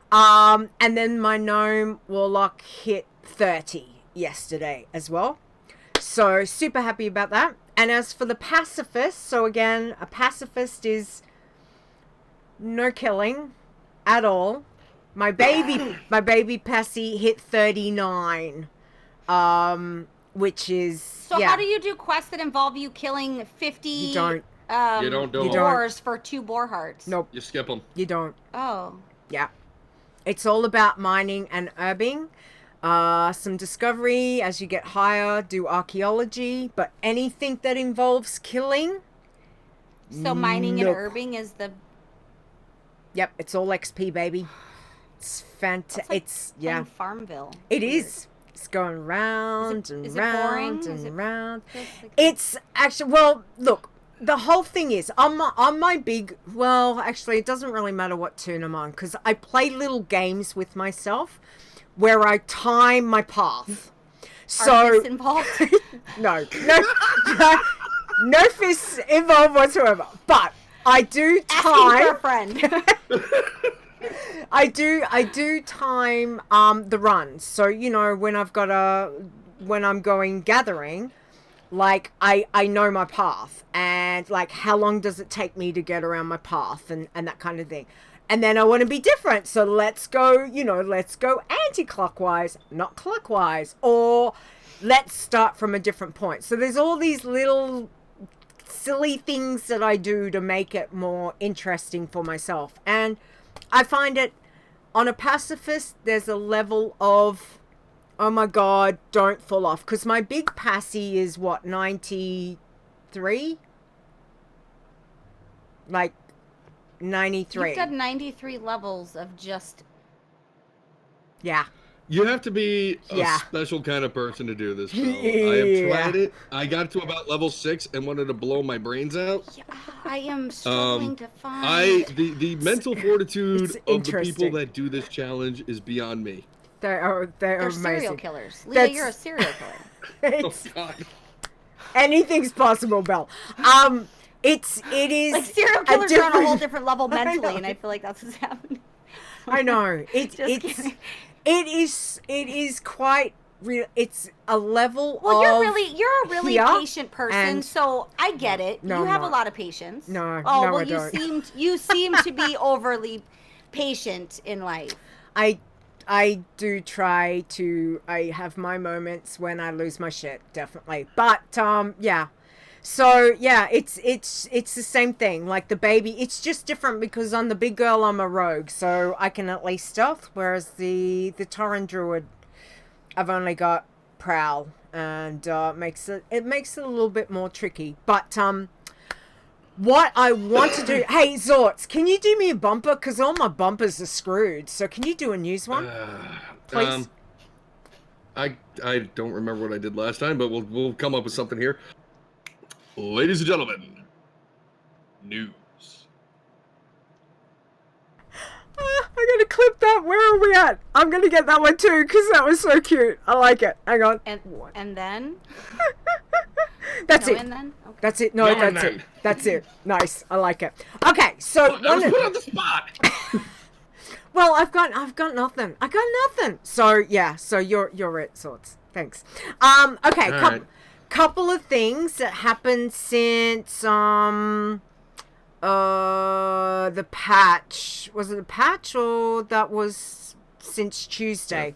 And then my gnome warlock hit 30 yesterday as well. So super happy about that. And as for the pacifist, so again, a pacifist is no killing at all. My baby Passy hit 39, which is So how do you do quests that involve you killing 50 You don't. You don't do You them. don't. boars for 2 boar hearts? Nope, You skip them. you don't. Oh. Yeah. It's all about mining and herbing. Some discovery as you get higher, do archaeology, but anything that involves killing. So mining Nope. and herbing is the... Yep, it's all XP, baby. It's fantastic. like It's, playing yeah. Farmville. It Weird. is. It's going round and is it round boring? and Is it- round. feels like- It's actually, well, look, the whole thing is, on my big, well, actually, it doesn't really matter what tune I'm on, because I play little games with myself where I time my path. So, Are fists involved? no, no fists involved whatsoever, but I do Asking for a time, friend. I do time the runs. So, you know, when I'm going gathering, like I know my path and like how long does it take me to get around my path and that kind of thing. And then I want to be different. So let's go anti-clockwise, not clockwise, or let's start from a different point. So there's all these little silly things that I do to make it more interesting for myself. And I find it on a pacifist, there's a level of, oh my God, don't fall off. Because my big passy is what, 93? Like 93. You've done 93 levels of just... Yeah. You have to be a Yeah. special kind of person to do this, Belle. I have Yeah. tried it. I got to about level 6 and wanted to blow my brains out. Yeah, I am struggling to find... The mental fortitude it's of the people interesting. that do this challenge is beyond me. They're They're amazing. serial killers. Leeta, That's- you're a serial killer. Oh It's, God. anything's possible, Belle. It is Like, serial killers are on a whole different- different level I mentally, know. and I feel like that's what's happening. I know. Just kidding. It is quite real. It's a level Well, of you're a really here patient person, and- so I get it. No, you I'm have a not. lot of patience. No, Oh, no, well, I don't. you seem to be overly patient in life. I do try to. I have my moments when I lose my shit, definitely. But yeah. So yeah, it's the same thing. Like the baby, it's just different because on the big girl I'm a rogue, so I can at least stealth. Whereas the Tauren druid, I've only got prowl, and makes it a little bit more tricky. But what I want to do, hey Xortz, can you do me a bumper? Because all my bumpers are screwed. So can you do a news one, please? I don't remember what I did last time, but we'll come up with something here. Ladies and gentlemen, news. I'm gonna clip that. Where are we at? I'm gonna get that one too because that was so cute. I like it. Hang on. And then? That's No, it. and then? Okay. That's it. No, No, and that's it. then. That's it. Nice. I like it. Okay, so I was put on the spot. well, I've got nothing. I got nothing. So yeah. So you're it, Sorts. Thanks. Okay. All right. Couple of things that happened since the patch. Was it a patch or that was since Tuesday?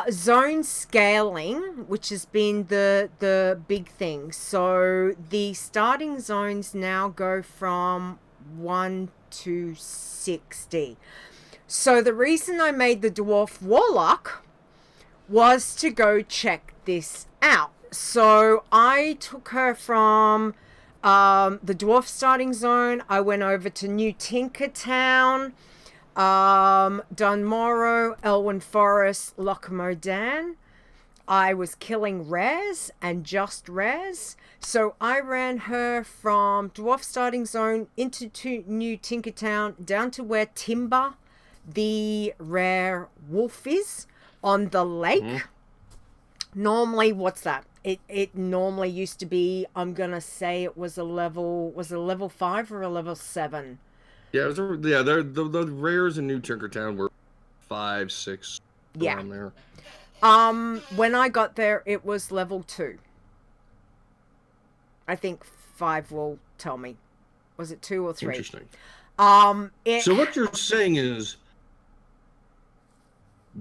Zone scaling, which has been the big thing. So the starting zones now go from 1 to 60. So the reason I made the Dwarf Warlock was to go check this out. So I took her from the Dwarf starting zone. I went over to New Tinkertown, Dunmorrow, Elwyn Forest, Lochmodan. I was killing rares and just rares. So I ran her from Dwarf starting zone into New Tinkertown down to where Timber, the rare wolf, is on the lake. Mm-hmm. Normally, what's that? It normally used to be, I'm gonna say it was a level 5 or a level 7. Yeah, the rares in New Tinkertown were 5, 6 Yeah. around there. When I got there, it was level 2. I think 5 will tell me. Was it 2 or 3? Interesting. It, So what you're saying is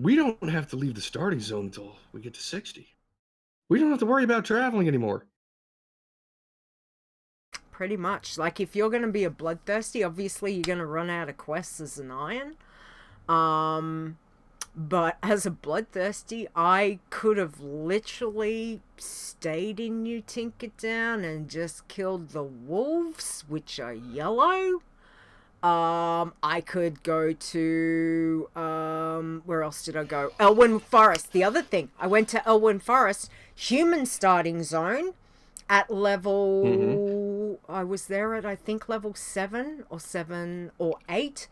we don't have to leave the starting zone until we get to 60. We don't have to worry about traveling anymore. pretty much. Like, if you're going to be a bloodthirsty, obviously you're going to run out of quests as an iron. But as a bloodthirsty, I could have literally stayed in New Tinkertown and just killed the wolves, which are yellow. I could go to, where else did I go? Elwyn Forest. The other thing, I went to Elwyn Forest, human starting zone at level, I was there at, I think, level 7 or 8.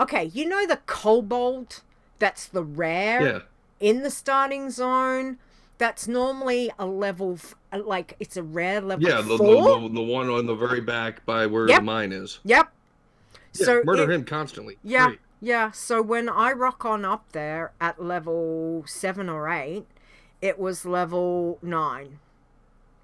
Okay, you know the kobold? That's the rare in the starting zone. That's normally a level, like, it's a rare level 4. The one on the very back by where the mine is. Yep. Yeah, So murder him constantly. Yeah, Great. yeah. So when I rock on up there at level 7 or 8, it was level 9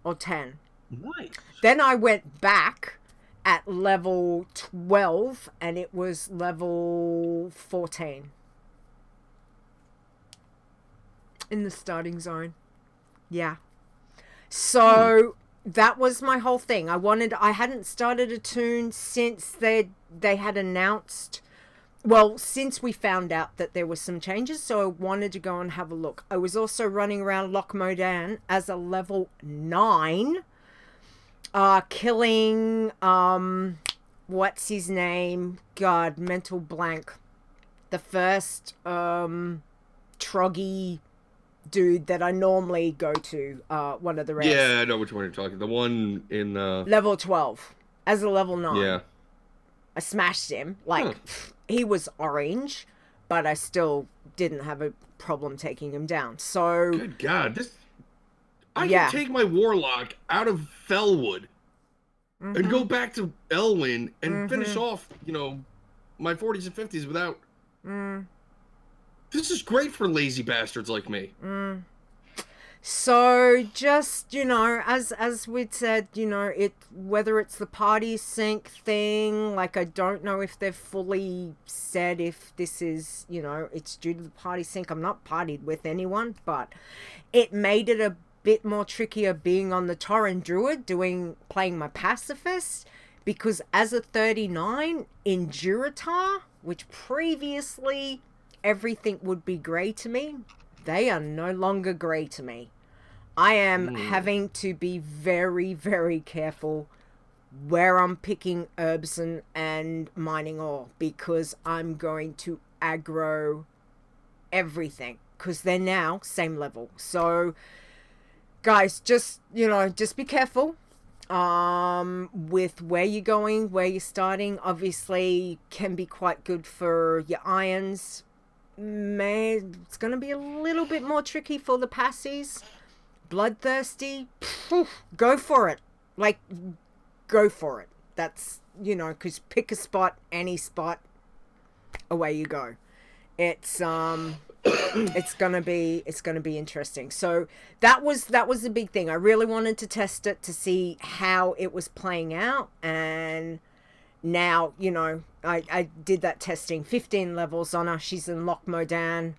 or 10. Nice. Then I went back at level 12 and it was level 14. In the starting zone. Yeah. So that was my whole thing. I hadn't started a tune since they had announced, well, since we found out that there were some changes, so I wanted to go and have a look. I was also running around Loch Modan as a level 9, killing, what's his name? God, mental blank. The first, troggy dude that I normally go to, one of the rares. Yeah, I know which one you're talking. The one in level 12 as a level 9. Yeah. I smashed him. Like, he was orange, but I still didn't have a problem taking him down. So good God, I can take my warlock out of Fellwood and go back to Elwyn and finish off, my 40s and 50s without This is great for lazy bastards like me. So just, as we'd said, whether it's the party sync thing, like, I don't know if they've fully said if this is, it's due to the party sync. I'm not partied with anyone, but it made it a bit more trickier being on the Tauren Druid playing my pacifist, because as a 39 in Durotar, which previously everything would be grey to me, they are no longer grey to me. I am having to be very, very careful where I'm picking herbs and mining ore, because I'm going to aggro everything, because they're now same level. So guys, just be careful with where you're going, where you're starting. Obviously can be quite good for your irons. It's going to be a little bit more tricky for the passies. Bloodthirsty, go for it. Like, go for it. That's, because pick a spot, any spot, away you go. It's it's gonna be interesting. So that was the big thing. I really wanted to test it to see how it was playing out, and now, I did that testing. 15 levels on her. She's in Loch Modan,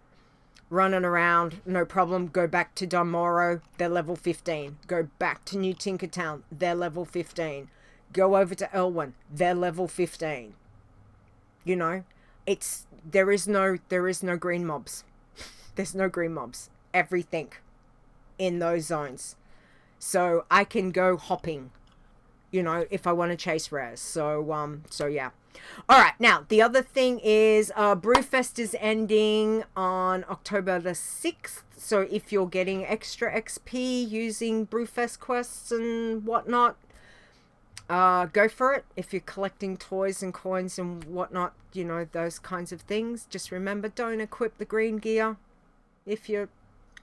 running around, no problem. Go back to Dalmoro, they're level 15. Go back to New Tinkertown, they're level 15. Go over to Elwyn, they're level 15. There is no green mobs. There's no green mobs. Everything in those zones. So I can go hopping, if I want to chase rares. So yeah. All right. Now, the other thing is Brewfest is ending on October the 6th. So if you're getting extra XP using Brewfest quests and whatnot, go for it. If you're collecting toys and coins and whatnot, those kinds of things, just remember, don't equip the green gear if your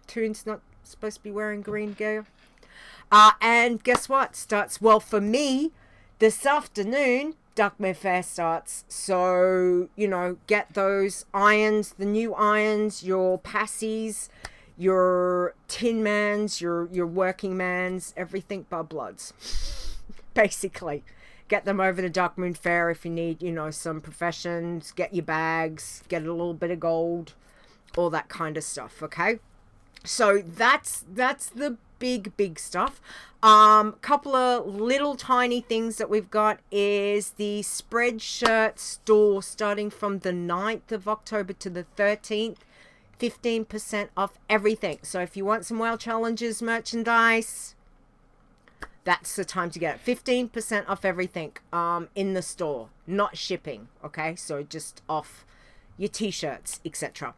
toon's not supposed to be wearing green gear. And guess what? Starts, well, for me, this afternoon, Darkmere Fair starts. So, get those irons, the new irons, your passies, your tin mans, your working mans, everything but bloods. Basically, Get them over to Dark Moon Fair if you need, some professions. Get your bags. Get a little bit of gold. All that kind of stuff, okay? So that's the big stuff. Couple of little tiny things that we've got is the Spreadshirt store starting from the 9th of October to the 13th. 15% off everything. So if you want some WoW Challenges merchandise, that's the time to get it. 15% off everything in the store, not shipping, okay? So just off your t-shirts, etc.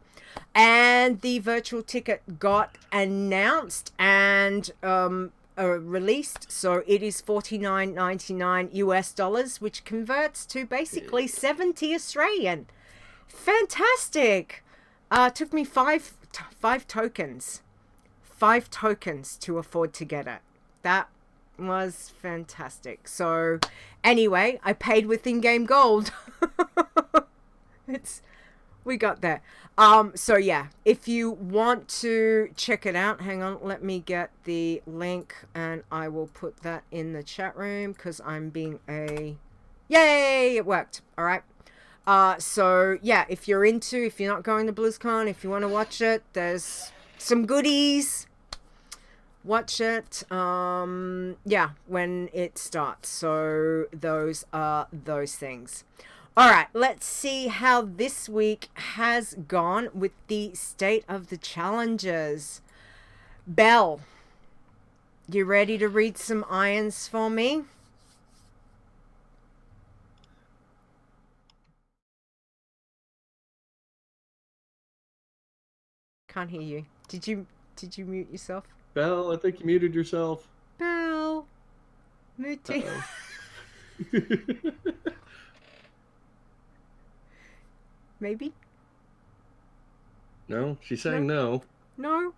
And the virtual ticket got announced and released, so it is $49.99 US, which converts to basically 70 Australian. Fantastic. Took me five tokens to afford to get it. That was fantastic. So anyway, I paid with in-game gold. We got there. So yeah, if you want to check it out, hang on, let me get the link and I will put that in the chat room because I'm being yay, it worked. All right. So yeah, if you're not going to BlizzCon, if you want to watch it, there's some goodies. Watch it, yeah, when it starts. So those are those things. All right, let's see how this week has gone with the state of the challenges. Belle, you ready to read some irons for me? Can't hear you. Did you mute yourself? Belle, I think you muted yourself. Belle, muting. Maybe? No, she's saying no. No?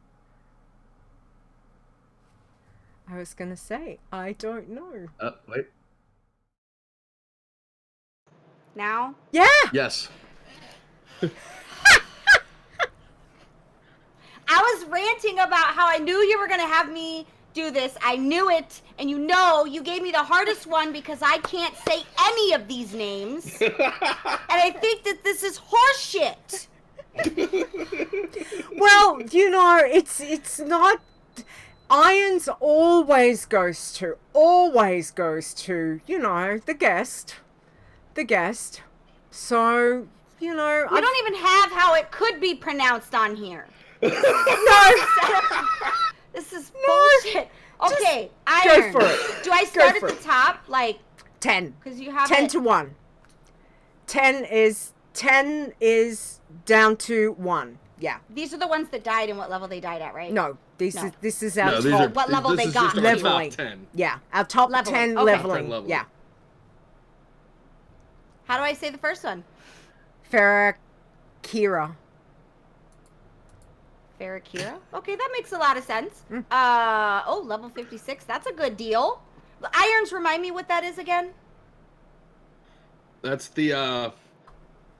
I was going to say, I don't know. Wait. Now? Yeah! Yes. I was ranting about how I knew you were going to have me do this. I knew it. And you gave me the hardest one because I can't say any of these names. And I think that this is horseshit. Well, it's not... Irons always goes to, the guest. The guest. So, We don't even have how it could be pronounced on here. No! This is bullshit. Okay, Go iron. for it. Do I start Go at for the top? Like 10. Because you have 10 to 1. 10 is down to 1. Yeah. These are the ones that died and what level they died at, right? No, this is our No, top. What level this they is got. just our Leveling. top 10. Yeah, our top Leveling. 10 Okay. leveling. 10 leveling. Yeah. How do I say the first one? Farakira. Farakira? Okay, that makes a lot of sense. Mm. Level 56. That's a good deal. Irons, remind me what that is again? That's the,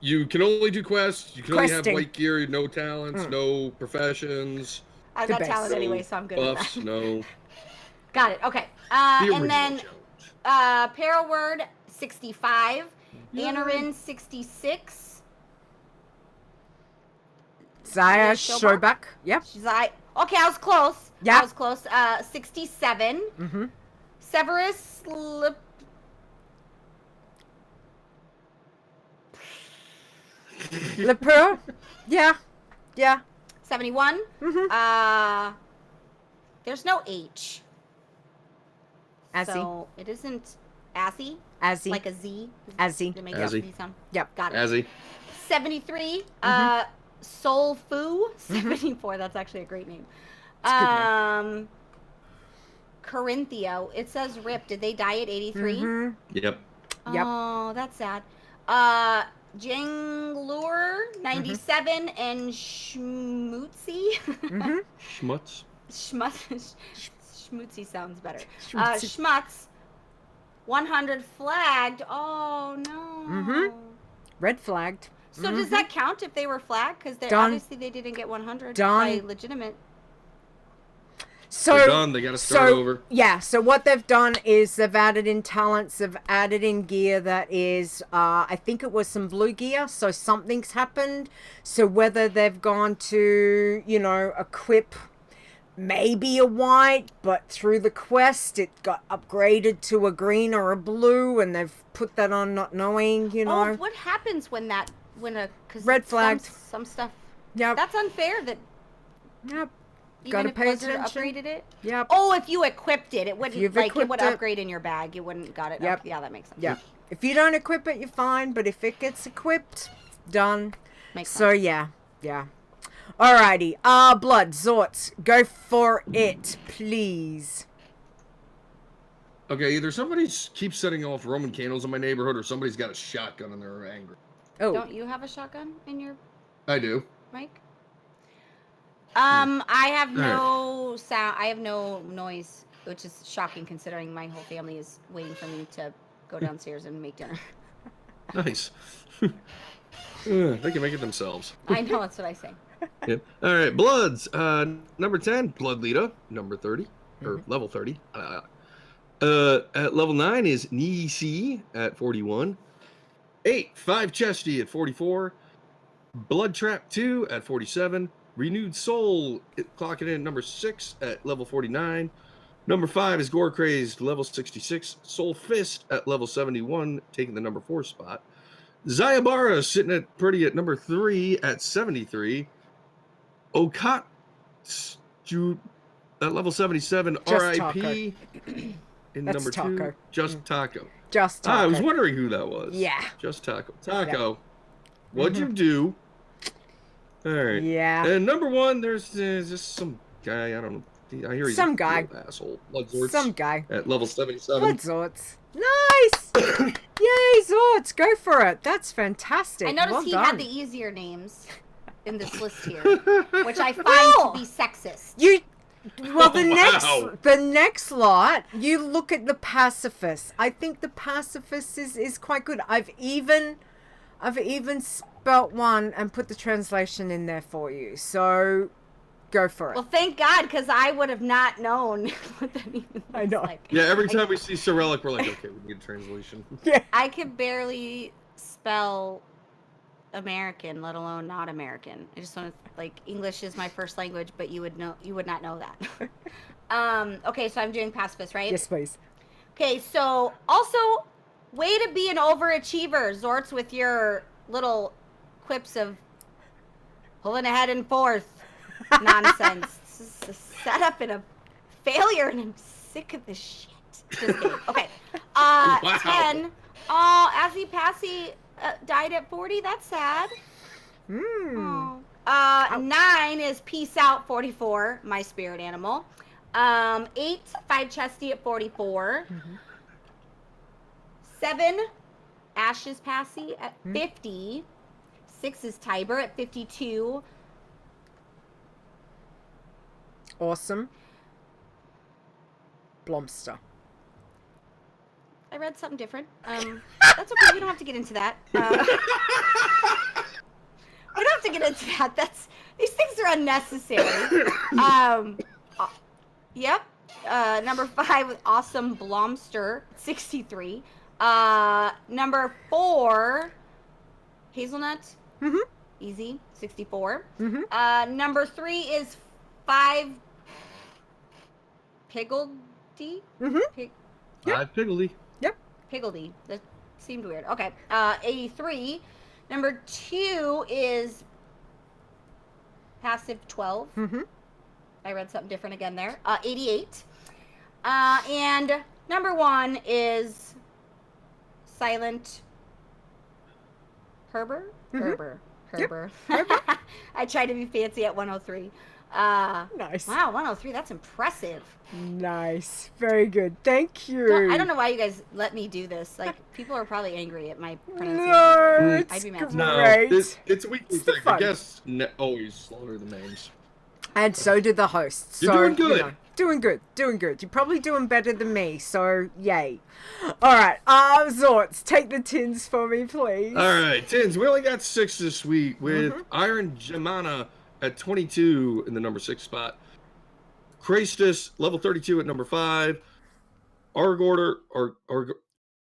you can only do quests. You can only have Questing. white gear, no talents, no professions, I've The got best. talent no anyway, so I'm good buffs, with that. no. Got it. Okay. The And original then challenge. Paraword 65, Yay. Anarin 66. Zaya Shobak? Shobak. Yep. Okay, I was close. Yeah. I was close. 67. Mm-hmm. Severus Lepur. Yeah. Yeah. 71. Mm-hmm. There's no H. Azzy. So it isn't Azzy. Azzy. Like a Z. Azzy. To make Azzy. Z sound. Yep. Got it. Azzy. 73. Mm-hmm. Soul Fu. 74. That's actually a great name. It's a good name. Corinthia. It says RIP. Did they die at 83? Mm-hmm. Yep. Yep. Oh, that's sad. Janglure 97 and Schmutzy. Mm-hmm. Schmutz. Schmutzy sounds better. Schmutzy. Schmutz 100 flagged. Oh no. Mhm. Red flagged. So does that count if they were flagged? Because Done. obviously they didn't get 100 Done. by legitimate. So they're done. They got to start over. Yeah. So what they've done is they've added in talents. They've added in gear that is, I think it was some blue gear. So something's happened. So whether they've gone to, you know, equip maybe a white, but through the quest it got upgraded to a green or a blue, and they've put that on not knowing, you know. Oh, what happens when a cause red flagged some stuff? Yeah, that's unfair. That yep. Even Gotta if pay Blizzard attention. upgraded it. Yep. Oh, if you equipped it, it wouldn't like it would it. upgrade in your bag. You wouldn't got it. Yep. Okay, yeah, that makes sense. Yeah. If you don't equip it, you're fine. But if it gets equipped, done. Makes so sense. yeah. Alrighty. Blood, Xortz, go for it, please. Okay, either somebody keeps setting off Roman candles in my neighborhood, or somebody's got a shotgun and they're angry. Oh. Don't you have a shotgun in your I do. mic? I have no sound. I have no noise, which is shocking considering my whole family is waiting for me to go downstairs and make dinner. Nice. They can make it themselves. I know, that's what I say. Yep. All right, Bloods. Number 10, Blood Leeta. Number 30, or level 30. At level 9 is Nisi at 41. 8, 5 Chesty at 44. Blood Trap 2 at 47. Renewed Soul clocking in number 6 at level 49. Number 5 is Gore Crazed, level 66. Soul Fist at level 71, taking the number 4 spot. Zayabara sitting at pretty at number 3 at 73. Okat at level 77. Just RIP in That's number Taco. 2. Just Taco. Just Taco. I was wondering who that was. Yeah. Just Taco. Taco. What'd you do? All right. Yeah. And number 1, there's just some guy. I don't know. I hear he's Some a guy. real asshole. Blood Xortz Some guy. at level 77. Blood Xortz. Nice. Yay, Xortz. Go for it. That's fantastic. I noticed well he done. had the easier names in this list here, which I find to be sexist. Well, Wow. the next lot, you look at the pacifist. I think the pacifist is quite good. I've even spelt one and put the translation in there for you. So go for it. Well, thank God, because I would have not known what that even looks I know. like. Yeah, every time we see Cyrillic, we're like, okay, we need a translation. Yeah. I could barely spell American, let alone not American. I just want to, like, English is my first language, but you would not know that. Okay, so I'm doing pacifist, right? Yes, please. Okay, so also, way to be an overachiever, Xortz, with your little quips of pulling ahead and forth nonsense. This is a setup and a failure, and I'm sick of this shit. Just kidding. Okay. Wow. 10. Oh, Azzy Passy died at 40. That's sad. Hmm. Oh. 9 is Peace Out 44, my spirit animal. 8, 5 Chesty at 44. 7, Ashes Passy at 50. 6 is Tiber at 52. Awesome. Blomster. I read something different. That's okay. We don't have to get into that. We don't have to get into that. These things are unnecessary. Yep. Number 5 with Awesome Blomster, 63. Number 4, Hazelnut. Easy, 64. Number 3 is 5 Piggledy. Piggledy. Piggledy. That seemed weird. Okay. 83. Number 2 is Passive 12. I read something different again there. 88. And number 1 is Silent Herber. Herber. I tried to be fancy at 103. Nice. Wow, 103. That's impressive. Nice. Very good. Thank you. I don't know why you guys let me do this. Like, people are probably angry at my pronunciation. No, I'd be mad. it's No, great. it's a weekly It's the thing. fun. I guess always slaughter the names. And so did the hosts. You're So, doing good. You know, doing good. You're probably doing better than me, so yay. All right, Xortz, take the tins for me, please. All right, Tins, we only got 6 this week with Iron Jamana at 22 in the number 6 spot. Christus, level 32 at number 5. Argorder, or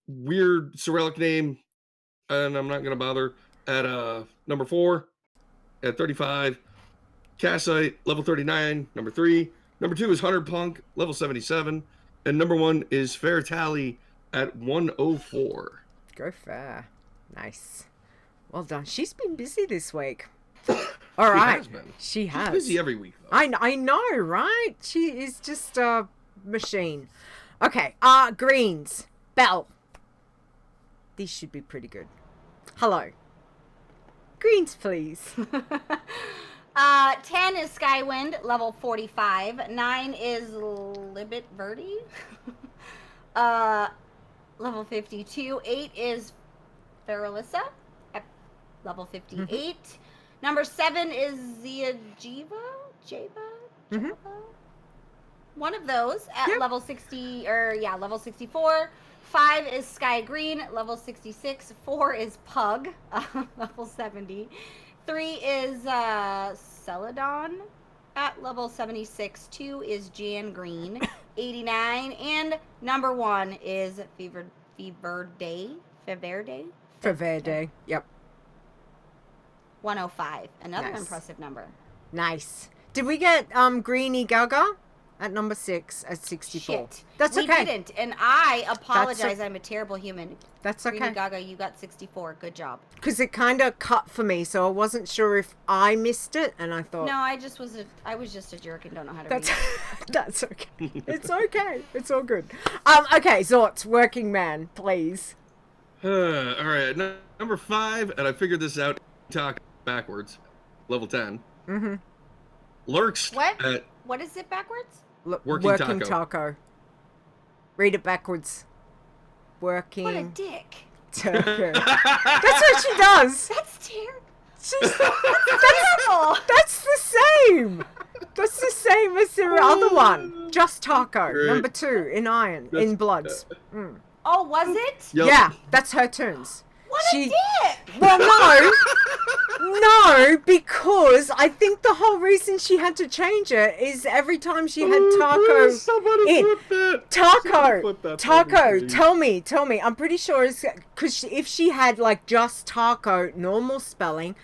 weird Cyrillic name, and I'm not going to bother, at number 4 at 35. Cassite, level 39, number 3. Number 2 is Hunter Punk, level 77. And number 1 is Fair Tally at 104. Go Fair. Nice. Well done. She's been busy this week. All right. Has been. She has. She's busy every week, though. I know, right? She is just a machine. Okay. Greens. Belle. These should be pretty good. Hello. Greens, please. 10 is Skywind, level 45. 9 is Libet Verde, level 52. 8 is Feralissa, at level 58. Number 7 is Java? One of those at level 60, level 64. 5 is Sky Green, level 66. 4 is Pug, level 70. 3 is Celadon at level 76. 2 is Jan Green, 89. And number 1 is Feverde. Yep. 105. Another Nice. impressive number. Nice. Did we get Greenie Gaga at number 6 at 64? Shit. That's we okay. didn't, and I apologize. That's I'm a terrible human. That's Greenie okay. Gaga, you got 64. Good job. Because it kind of cut for me, so I wasn't sure if I missed it, and I thought... No, I was just a jerk and don't know how to That's read. that's okay. It's okay. It's all good. Okay, Xortz, working man, please. All right, number 5, and I figured this out. Talk backwards, level 10. Mm-hmm. Lurks What? at What is it backwards? Working taco. Read it backwards. Working What a dick. taco. That's what she does. That's terrible. She's, Terrible. that's the same. That's the same as the other one. Just taco. Great. Number 2 in iron, in bloods. Mm. Oh, was it? Yep. Yeah, that's her turns. What a dick. Well, no, because I think the whole reason she had to change it is every time she had taco Somebody in. flip that. Taco, Somebody flip that for taco, me, please. tell me. I'm pretty sure it's because if she had like just taco, normal spelling,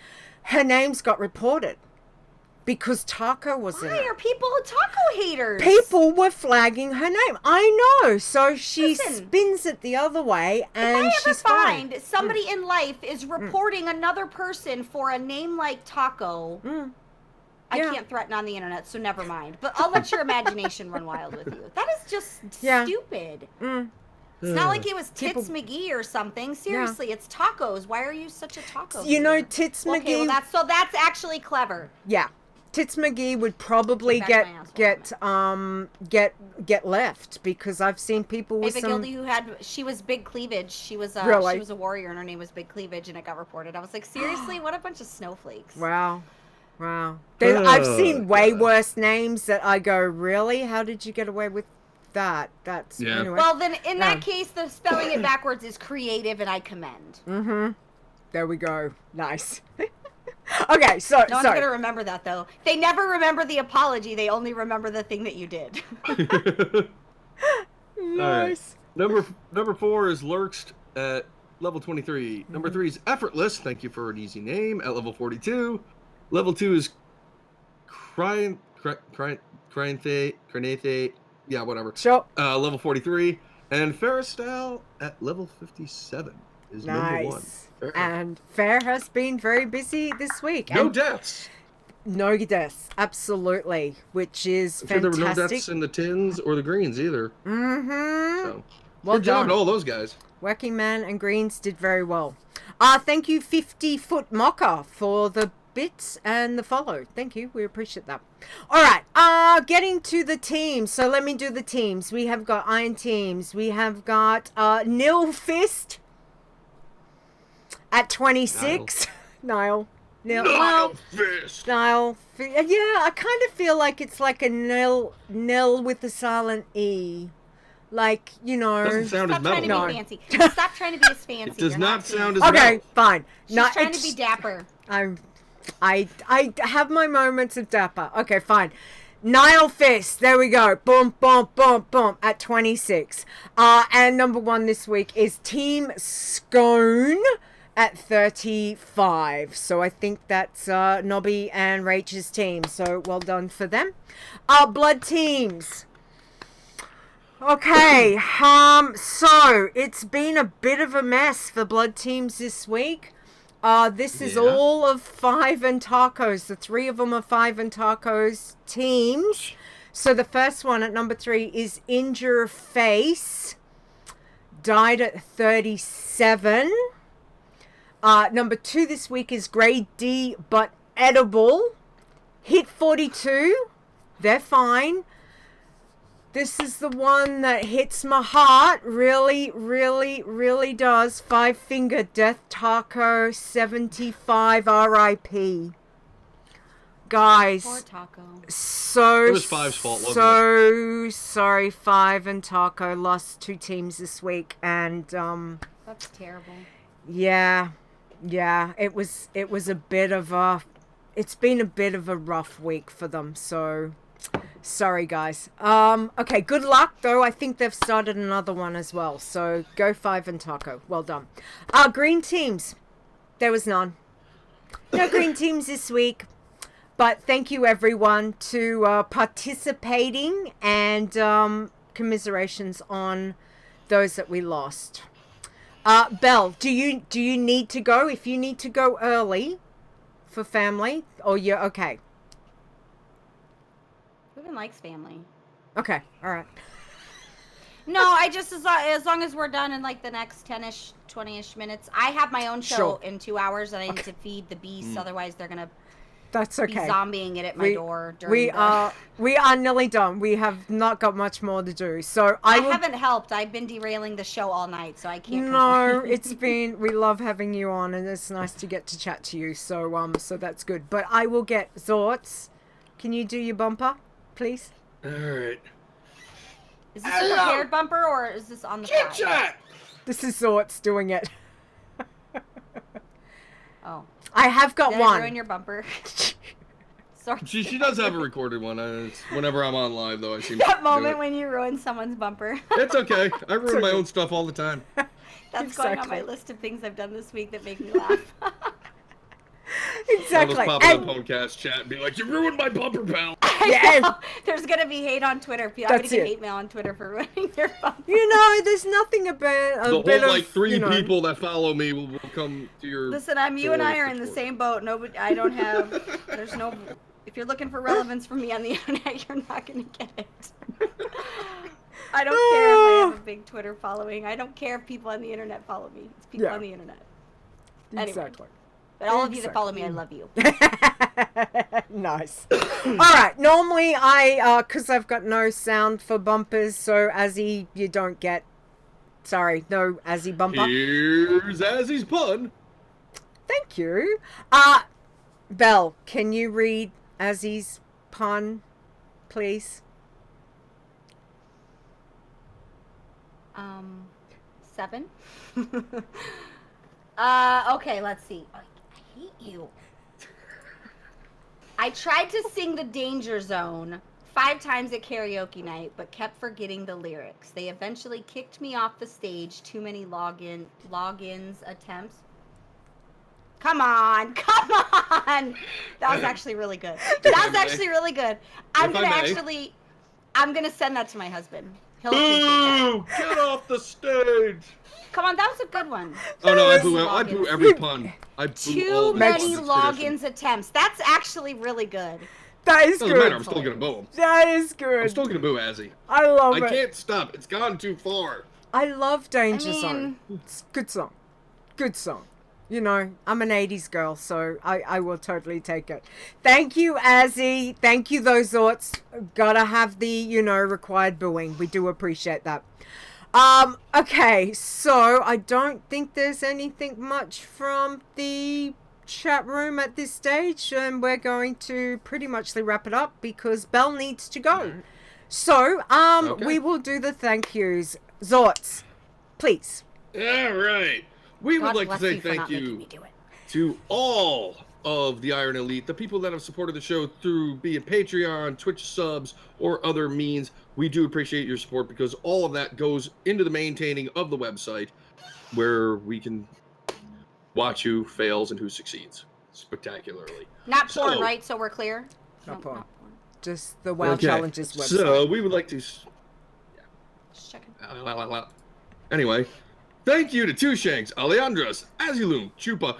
her name's got reported because taco was in Why it. are people taco haters? People were flagging her name. I know, so she Listen. spins it the other way, and If I ever she's fine. find somebody in life is reporting another person for a name like Taco, I Yeah. can't threaten on the internet, so never mind. But I'll let your imagination run wild with you. That is just Yeah. stupid. Mm. It's not like it was Tits People- McGee or something. Seriously, it's tacos. Why are you such a taco? You know, hater? Tits Okay, McGee. well that's actually clever. Yeah, Tits McGee would probably Back my get left because I've seen people with Ava some. Gildy she was Big Cleavage. She was Really? she was a warrior and her name was Big Cleavage and it got reported. I was like, seriously, what a bunch of snowflakes. Wow. I've seen way worse names that I go, really? How did you get away with that? That's Yeah. anyway. Well, then in Yeah. that case, the spelling it backwards is creative, and I commend. There we go. Nice. Okay, so No one's gonna remember that though. They never remember the apology. They only remember the thing that you did. nice. Number 4 is Lurks at level 23. Number 3 is Effortless. Thank you for an easy name at level 42. Level 2 is Crinathe. Yeah, whatever. Sure. Level 43. And Ferristal at level 57 is number 1. Nice. And Fair has been very busy this week. No and deaths. no deaths, absolutely, which is I'm sure there fantastic. were no deaths in the tins or the greens either. Mm-hmm. So, Well good job done. to all those guys. Working Man and Greens did very well. Thank you, 50-foot mocker, for the bits and the follow. Thank you. We appreciate that. All right. Getting to the teams. So let me do the teams. We have got Iron Teams. We have got Nil Fist at 26. Niall. Nile Fist. Niall. Yeah, I kind of feel like it's like a nil with a silent E. Like, you know. Doesn't sound as Stop trying to metal. be No. fancy. Stop trying to be as fancy. It does You're not fancy. sound as Okay, metal. fine. She's trying to be dapper. I have my moments of dapper. Okay, fine. Nile Fist, there we go. Boom, boom, boom, boom, at 26. And number 1 this week is Team Scone at 35. So I think that's Nobby and Rachel's team. So well done for them. Blood teams. Okay, so it's been a bit of a mess for blood teams this week. This is all of 5 and Tacos. The 3 of them are 5 and Tacos teams. So the first one at number 3 is Injure Face. Died at 37. Number 2 this week is Grade D but edible. Hit 42. They're fine. This is the one that hits my heart. Really, really, really does. 5 Finger Death Taco 75 RIP. Guys. Poor Taco. It was 5's fault, wasn't it? So sorry, 5 and Taco lost 2 teams this week, and That's terrible. yeah, it was a bit of a. It's been a bit of a rough week for them, so. Sorry, guys. Okay, good luck, though. I think they've started another one as well. So, go 5 and Taco. Well done. Green teams. There was none. No green teams this week. But thank you, everyone, to participating. And commiserations on those that we lost. Belle, do you need to go? If you need to go early for family, or you're okay? Ruben likes family. Okay, all right. No, I just as long as we're done in like the next 10ish, 20ish minutes. I have my own show in 2 hours, and I need to feed the beasts. Otherwise, they're gonna That's okay. be zombieing it at my door. We are nearly done. We have not got much more to do. So I haven't helped. I've been derailing the show all night, so I can't. No, it's been. We love having you on, and it's nice to get to chat to you. So so that's good. But I will get Xortz. Can you do your bumper, please? All right. Is this a prepared bumper, or is this on the fly? This is Xortz doing it. Oh. I have got Did one. I ruin your bumper? Sorry. She does have a recorded one. It's whenever I'm on live, though, I seem That to moment do it. when you ruin someone's bumper. It's okay. I ruin my own stuff all the time. That's going on my list of things I've done this week that make me laugh. Exactly. I'll just pop in the podcast chat and be like, "You ruined my bumper, pal." Yeah. There's gonna be hate on Twitter. I'm gonna get hate mail on Twitter for ruining your bumper. You know, there's nothing about The whole like 3 people that follow me will come to your. Listen, you and I are in the same boat. Nobody, I don't have. There's no. If you're looking for relevance from me on the internet, you're not gonna get it. I don't care if I have a big Twitter following. I don't care if people on the internet follow me. It's people on the internet. Anyway. Exactly. But all of you that follow me, I love you. Nice. All right. Normally, because I've got no sound for bumpers, so Azzy, you don't get. Sorry, no Azzy bumper. Here's Azzy's pun. Thank you. Belle, can you read Azzy's pun, please? 7. Okay, let's see. I hate you. I tried to sing the Danger Zone 5 times at karaoke night, but kept forgetting the lyrics. They eventually kicked me off the stage. Too many logins attempts. Come on. That was actually really good. That was actually really good. I'm gonna send that to my husband. He'll appreciate that. Get off the stage. Come on, that was a good one. Oh no, I boo every pun. I boo all Too the many puns. logins attempts. That's actually really good. That is Doesn't good. matter. I'm still gonna boo him. That is good. I'm still gonna boo Azzy. I love it. I can't stop. It's gone too far. I love Danger Zone. It's a good song. Good song. You know, I'm an 80s girl, so I will totally take it. Thank you, Azzy. Thank you, those Xortz. Gotta have the, required booing. We do appreciate that. Okay, so I don't think there's anything much from the chat room at this stage, and we're going to pretty much wrap it up because Belle needs to go. So, we will do the thank yous. Xortz, please. All right. We would like to say thank you to all of the Iron Elite, the people that have supported the show through be it Patreon, Twitch subs, or other means. We do appreciate your support because all of that goes into the maintaining of the website where we can watch who fails and who succeeds spectacularly. Not porn, right? So we're clear? Not No, porn. not porn. Just the WoW Okay, Challenges website. so we would like to... Just checking. Anyway, thank you to Two Shanks, Alejandras, Azulum, Chupa,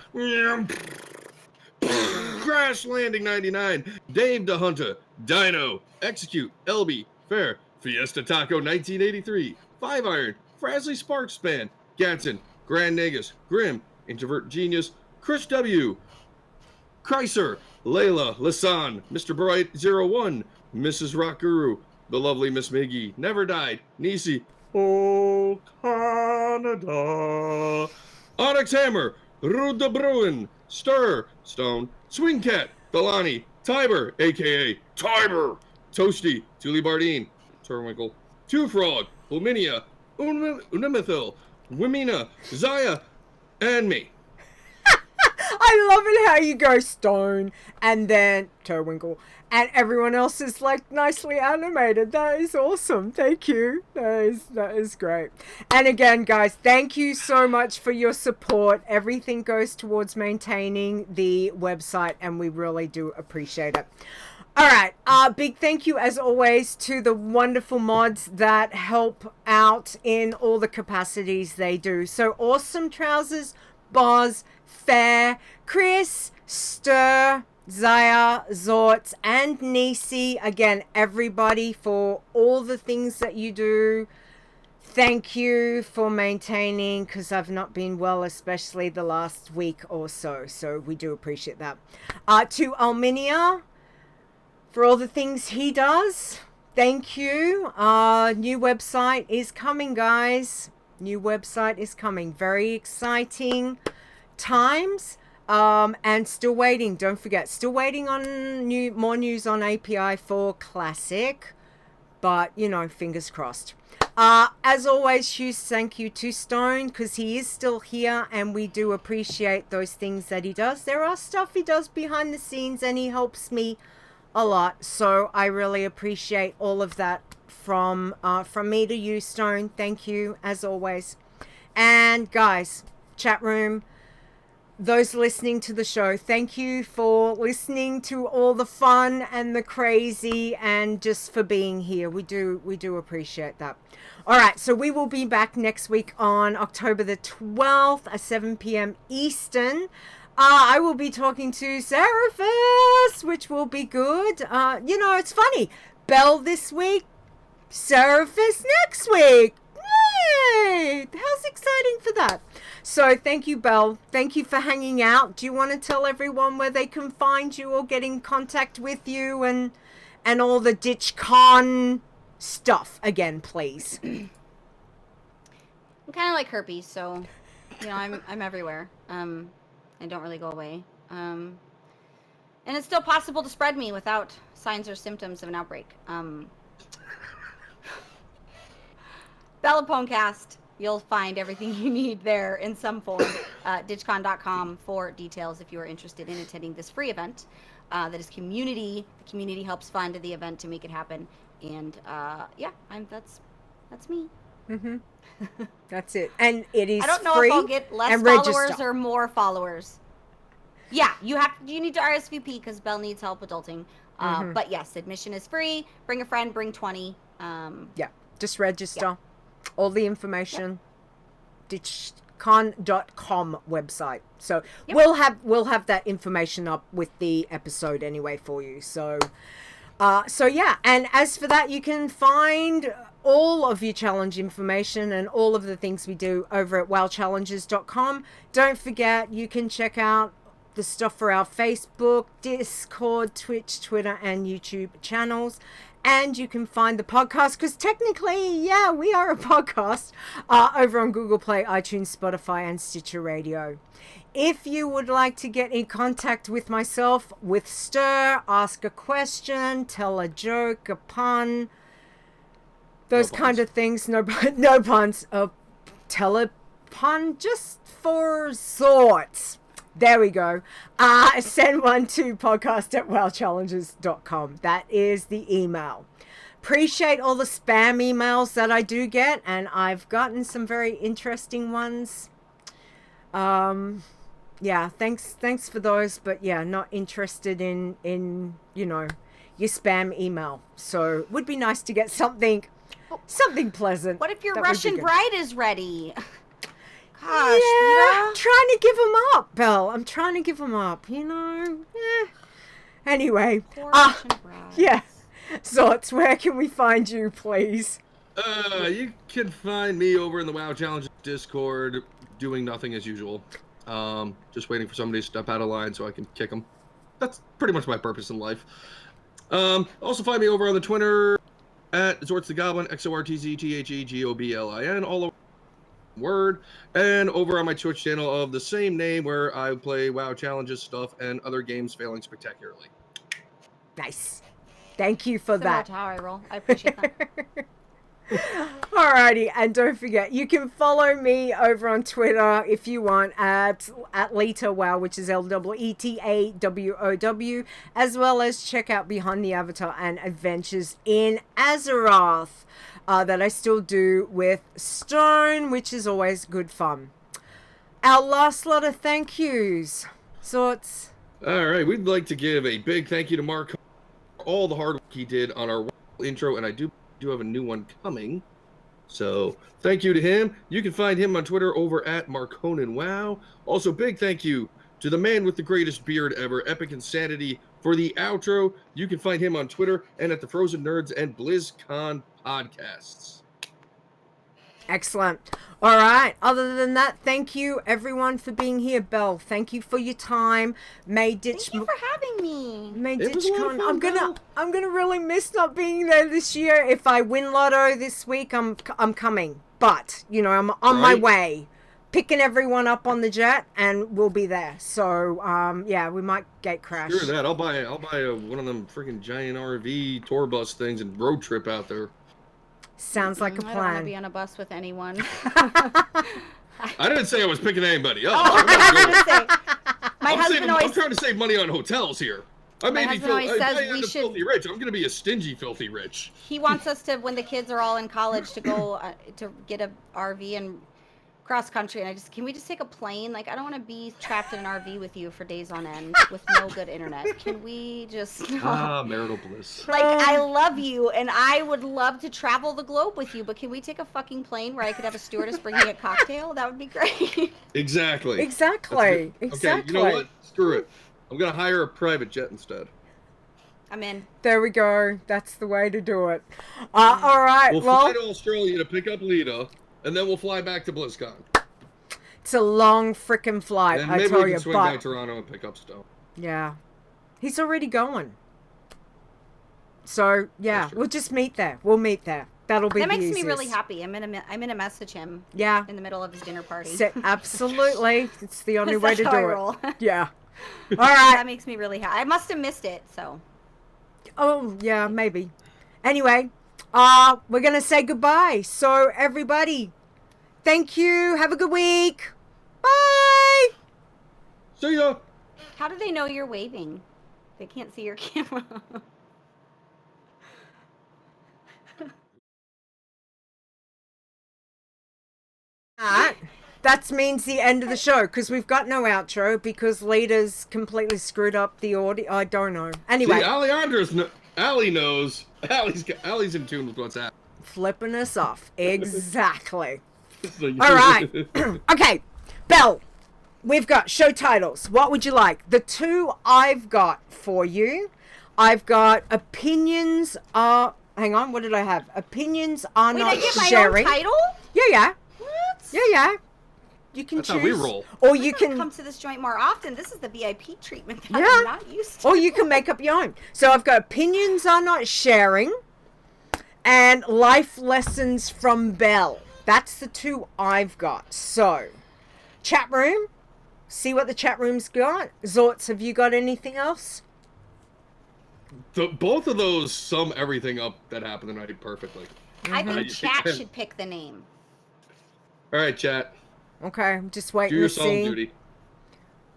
Crash Landing 99, Dave the Hunter, Dino, Execute, LB, Fair, Fiesta Taco 1983, Five Iron, Frasley Sparkspan, Gatson, Grand Negus, Grim, Introvert Genius, Chris W, Chrysler, Layla, Lasan, Mr. Bright 01, Mrs. Rock Guru, the lovely Miss Miggy, Never Died, Nisi, Oh Canada, Onyx Hammer, Ruda Bruin, Stir, Stone, Swing Cat, Delani, Tiber, aka Tiber, Toasty, Julie Bardine, Turwinkle, Two Frog, Luminia, Unimithil, Wimina, Zaya, and me. I love it how you go Stone and then Turwinkle and everyone else is like nicely animated. That is awesome. Thank you. That is great. And again, guys, thank you so much for your support. Everything goes towards maintaining the website and we really do appreciate it. All right, big thank you as always to the wonderful mods that help out in all the capacities they do. So Awesome Trousers, Boz, Fair, Chris, Stir, Zaya, Xortz, and Nisi. Again, everybody for all the things that you do. Thank you for maintaining, because I've not been well, especially the last week or so. So we do appreciate that. To Alminia, for all the things he does. Thank you. New website is coming, guys. New website is coming. Very exciting times. And still waiting. Don't forget, still waiting on more news on API for Classic. But, you know, fingers crossed. As always, huge thank you to Stone, because he is still here and we do appreciate those things that he does. There are stuff he does behind the scenes and he helps me a lot, so I really appreciate all of that from me to you, Stone. Thank you as always. And guys, chat room, those listening to the show, thank you for listening to all the fun and the crazy and just for being here. We do appreciate that. All right, so we will be back next week on October the 12th at 7 p.m. Eastern. I will be talking to Seraphis, which will be good. You know, it's funny. Belle this week, Seraphis next week. Yay! How's exciting for that? So thank you, Belle. Thank you for hanging out. Do you want to tell everyone where they can find you or get in contact with you and all the DitchCon stuff again, please? I'm kind of like herpes, so, you know, I'm everywhere. I don't really go away. And it's still possible to spread me without signs or symptoms of an outbreak. PWNCAST, you'll find everything you need there in some form. Ditchcon.com for details if you are interested in attending this free event. That is community. The community helps fund the event to make it happen. And yeah, that's me. Mm-hmm. That's it. And it is free. I don't know if I'll get less followers or more followers. Yeah, you need to RSVP because Belle needs help adulting. But yes, admission is free. Bring a friend, bring 20. Yeah, just register. Yeah. All the information. DitchCon.com website. So we'll have that information up with the episode anyway for you. So yeah, and as for that, you can find all of your challenge information and all of the things we do over at wowchallenges.com. Don't forget, you can check out the stuff for our Facebook, Discord, Twitch, Twitter, and YouTube channels. And you can find the podcast, because technically, yeah, we are a podcast, over on Google Play, iTunes, Spotify, and Stitcher Radio. If you would like to get in contact with myself, with Stir, ask a question, tell a joke, a pun, those kind of things. No puns. Tell a pun just for Xortz. There we go. Send one to podcast@wowchallenges.com. That is the email. Appreciate all the spam emails that I do get, and I've gotten some very interesting ones. Yeah, thanks for those, but yeah, not interested in your spam email. So would be nice to get something pleasant. What if your That would be Russian good. bride is ready? Gosh, Yeah, Leeta. trying to give them up, Belle. I'm trying to give them up, Anyway, Poor Russian bride. yeah. Xortz, where can we find you, please? You can find me over in the WoW Challenges Discord, doing nothing as usual. Just waiting for somebody to step out of line so I can kick them. That's pretty much my purpose in life. Also find me over on the Twitter at Xortzthegoblin, XORTZTHEGOBLIN, all over word, and over on my Twitch channel of the same name where I play WoW Challenges stuff and other games failing spectacularly. Nice. Thank you for Similar that. to how I roll. I appreciate that. Alrighty, and don't forget, you can follow me over on Twitter if you want at Leeta WoW, which is LEETAWOW, as well as check out Behind the Avatar and Adventures in Azeroth that I still do with Stone, which is always good fun. Our last lot of thank yous. Xortz. All right, we'd like to give a big thank you to Mark for all the hard work he did on our intro, and I do have a new one coming. So thank you to him. You can find him on Twitter over at MarconanWow. Also, big thank you to the man with the greatest beard ever, Epic Insanity, for the outro. You can find him on Twitter and at the Frozen Nerds and BlizzCon podcasts. Excellent. All right. Other than that, thank you everyone for being here. Belle, thank you for your time. Thank you for having me. It was a lot of DitchCon. fun, Belle. I'm gonna really miss not being there this year. If I win Lotto this week, I'm coming. But I'm on my Right. way, picking everyone up on the jet, and we'll be there. So yeah, we might gate crash. Screw that. I'll buy one of them freaking giant RV tour bus things and road trip out there. Sounds like a I don't want to be plan. on a bus with anyone. I didn't say I was picking anybody up. Oh, I'm I not was doing gonna it. say, my I'm husband always trying to save money on hotels here. I may be husband always says I we end up should- filthy rich. I'm going to be a stingy filthy rich. he wants us to, when the kids are all in college, to go to get a RV and cross country. And can we just take a plane? Like, I don't want to be trapped in an RV with you for days on end with no good internet. Can we just? Marital bliss. Like, I love you, and I would love to travel the globe with you, but can we take a fucking plane where I could have a stewardess bring me a cocktail? That would be great. Exactly. Exactly. Okay, you know what? Screw it. I'm going to hire a private jet instead. I'm in. There we go. That's the way to do it. All right. We'll fly to Australia to pick up Leeta, and then we'll fly back to BlizzCon. It's a long frickin' flight, And I maybe tell we you. can swing by But Toronto and pick up Stone. yeah, he's already going. So yeah, That's true. we'll just meet there. We'll meet there. That'll be That the makes me really easiest. happy. I'm gonna message him Yeah, in the middle of his dinner party. absolutely. It's the only way That's to how I do roll. it. Yeah. All That right. makes me really happy. I must have missed it, so. Oh yeah, maybe. Anyway, we're gonna say goodbye. So everybody, thank you. Have a good week. Bye. See ya! How do they know you're waving? They can't see your camera. That means the end of the show because we've got no outro because Leeta's completely screwed up the audio. I don't know. Anyway, See, Allie knows. Allie's in tune with what's happening. flipping us off. Exactly. So All right. Okay, Belle, we've got show titles. What would you like? The two I've got for you. I've got opinions are. Hang on, what did I have? Opinions are Wait, not I get my sharing. own title? Yeah. What? Yeah. You can That's choose. how we roll. Or I'm you gonna can. come to this joint more often. This is the VIP treatment that Yeah. I'm not used to. Or you can make up your own. So I've got opinions are not sharing and life lessons from Belle. That's the two I've got. So, chat room. See what the chat room's got. Xortz, have you got anything else? Both of those sum everything up that happened tonight perfectly. I think Mhm. chat should pick the name. All right, chat. Okay, I'm just Do waiting your to song see. duty.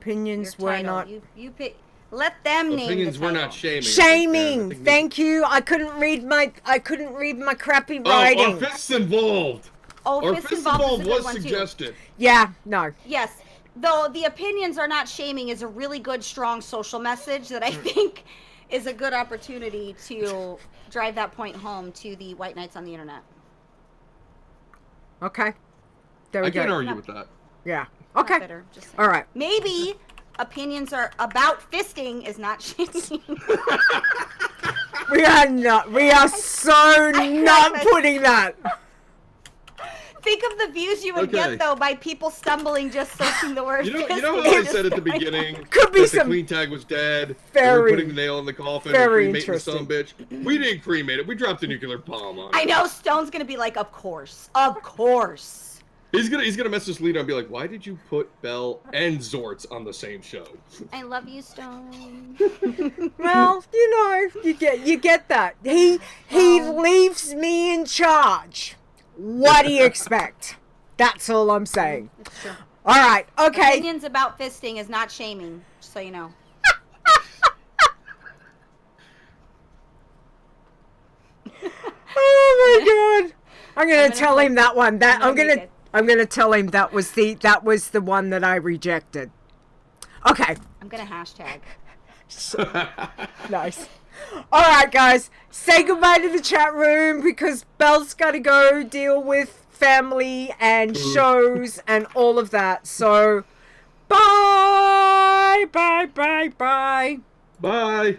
Opinions Your were title. not You pick. Let them name Opinions the were title. not shaming. shaming. I think Thank you. I couldn't read my crappy Oh, writing. our fists involved. Oh, Our fist fists involved involved is a good was one too. suggested. Yeah, no. Yes, though the opinions are not shaming is a really good, strong social message that I think is a good opportunity to drive that point home to the white knights on the internet. Okay. There we I go. can't argue with that. Yeah. Not Okay. bitter, just saying. All right. Maybe opinions are about fisting is not shaming. We are not. We are so not putting that. Think of the views you would Okay. get though by people stumbling just searching the word. You know fisting. how I Just said at the like- beginning Could be that some the queen tag was dead. very- we were putting the nail in the coffin. very and cremating the son of a bitch. We didn't cremate it. We dropped a nuclear bomb on it. I know Stone's gonna be like, of course. He's gonna message Leeta and be like, "Why did you put Belle and Xortz on the same show?" I love you, Stone. Well, you get that. He leaves me in charge. What do you expect? That's all I'm saying. It's true. All right. Okay. Opinions about fisting is not shaming, just so you know. Oh my god. I'm gonna gonna tell put- him that one. That I'm gonna make it. I'm gonna tell him that was the one that I rejected. Okay. I'm gonna hashtag. Nice. All right, guys. Say goodbye to the chat room because Belle's got to go deal with family and shows and all of that. So, bye, bye, bye, bye. Bye.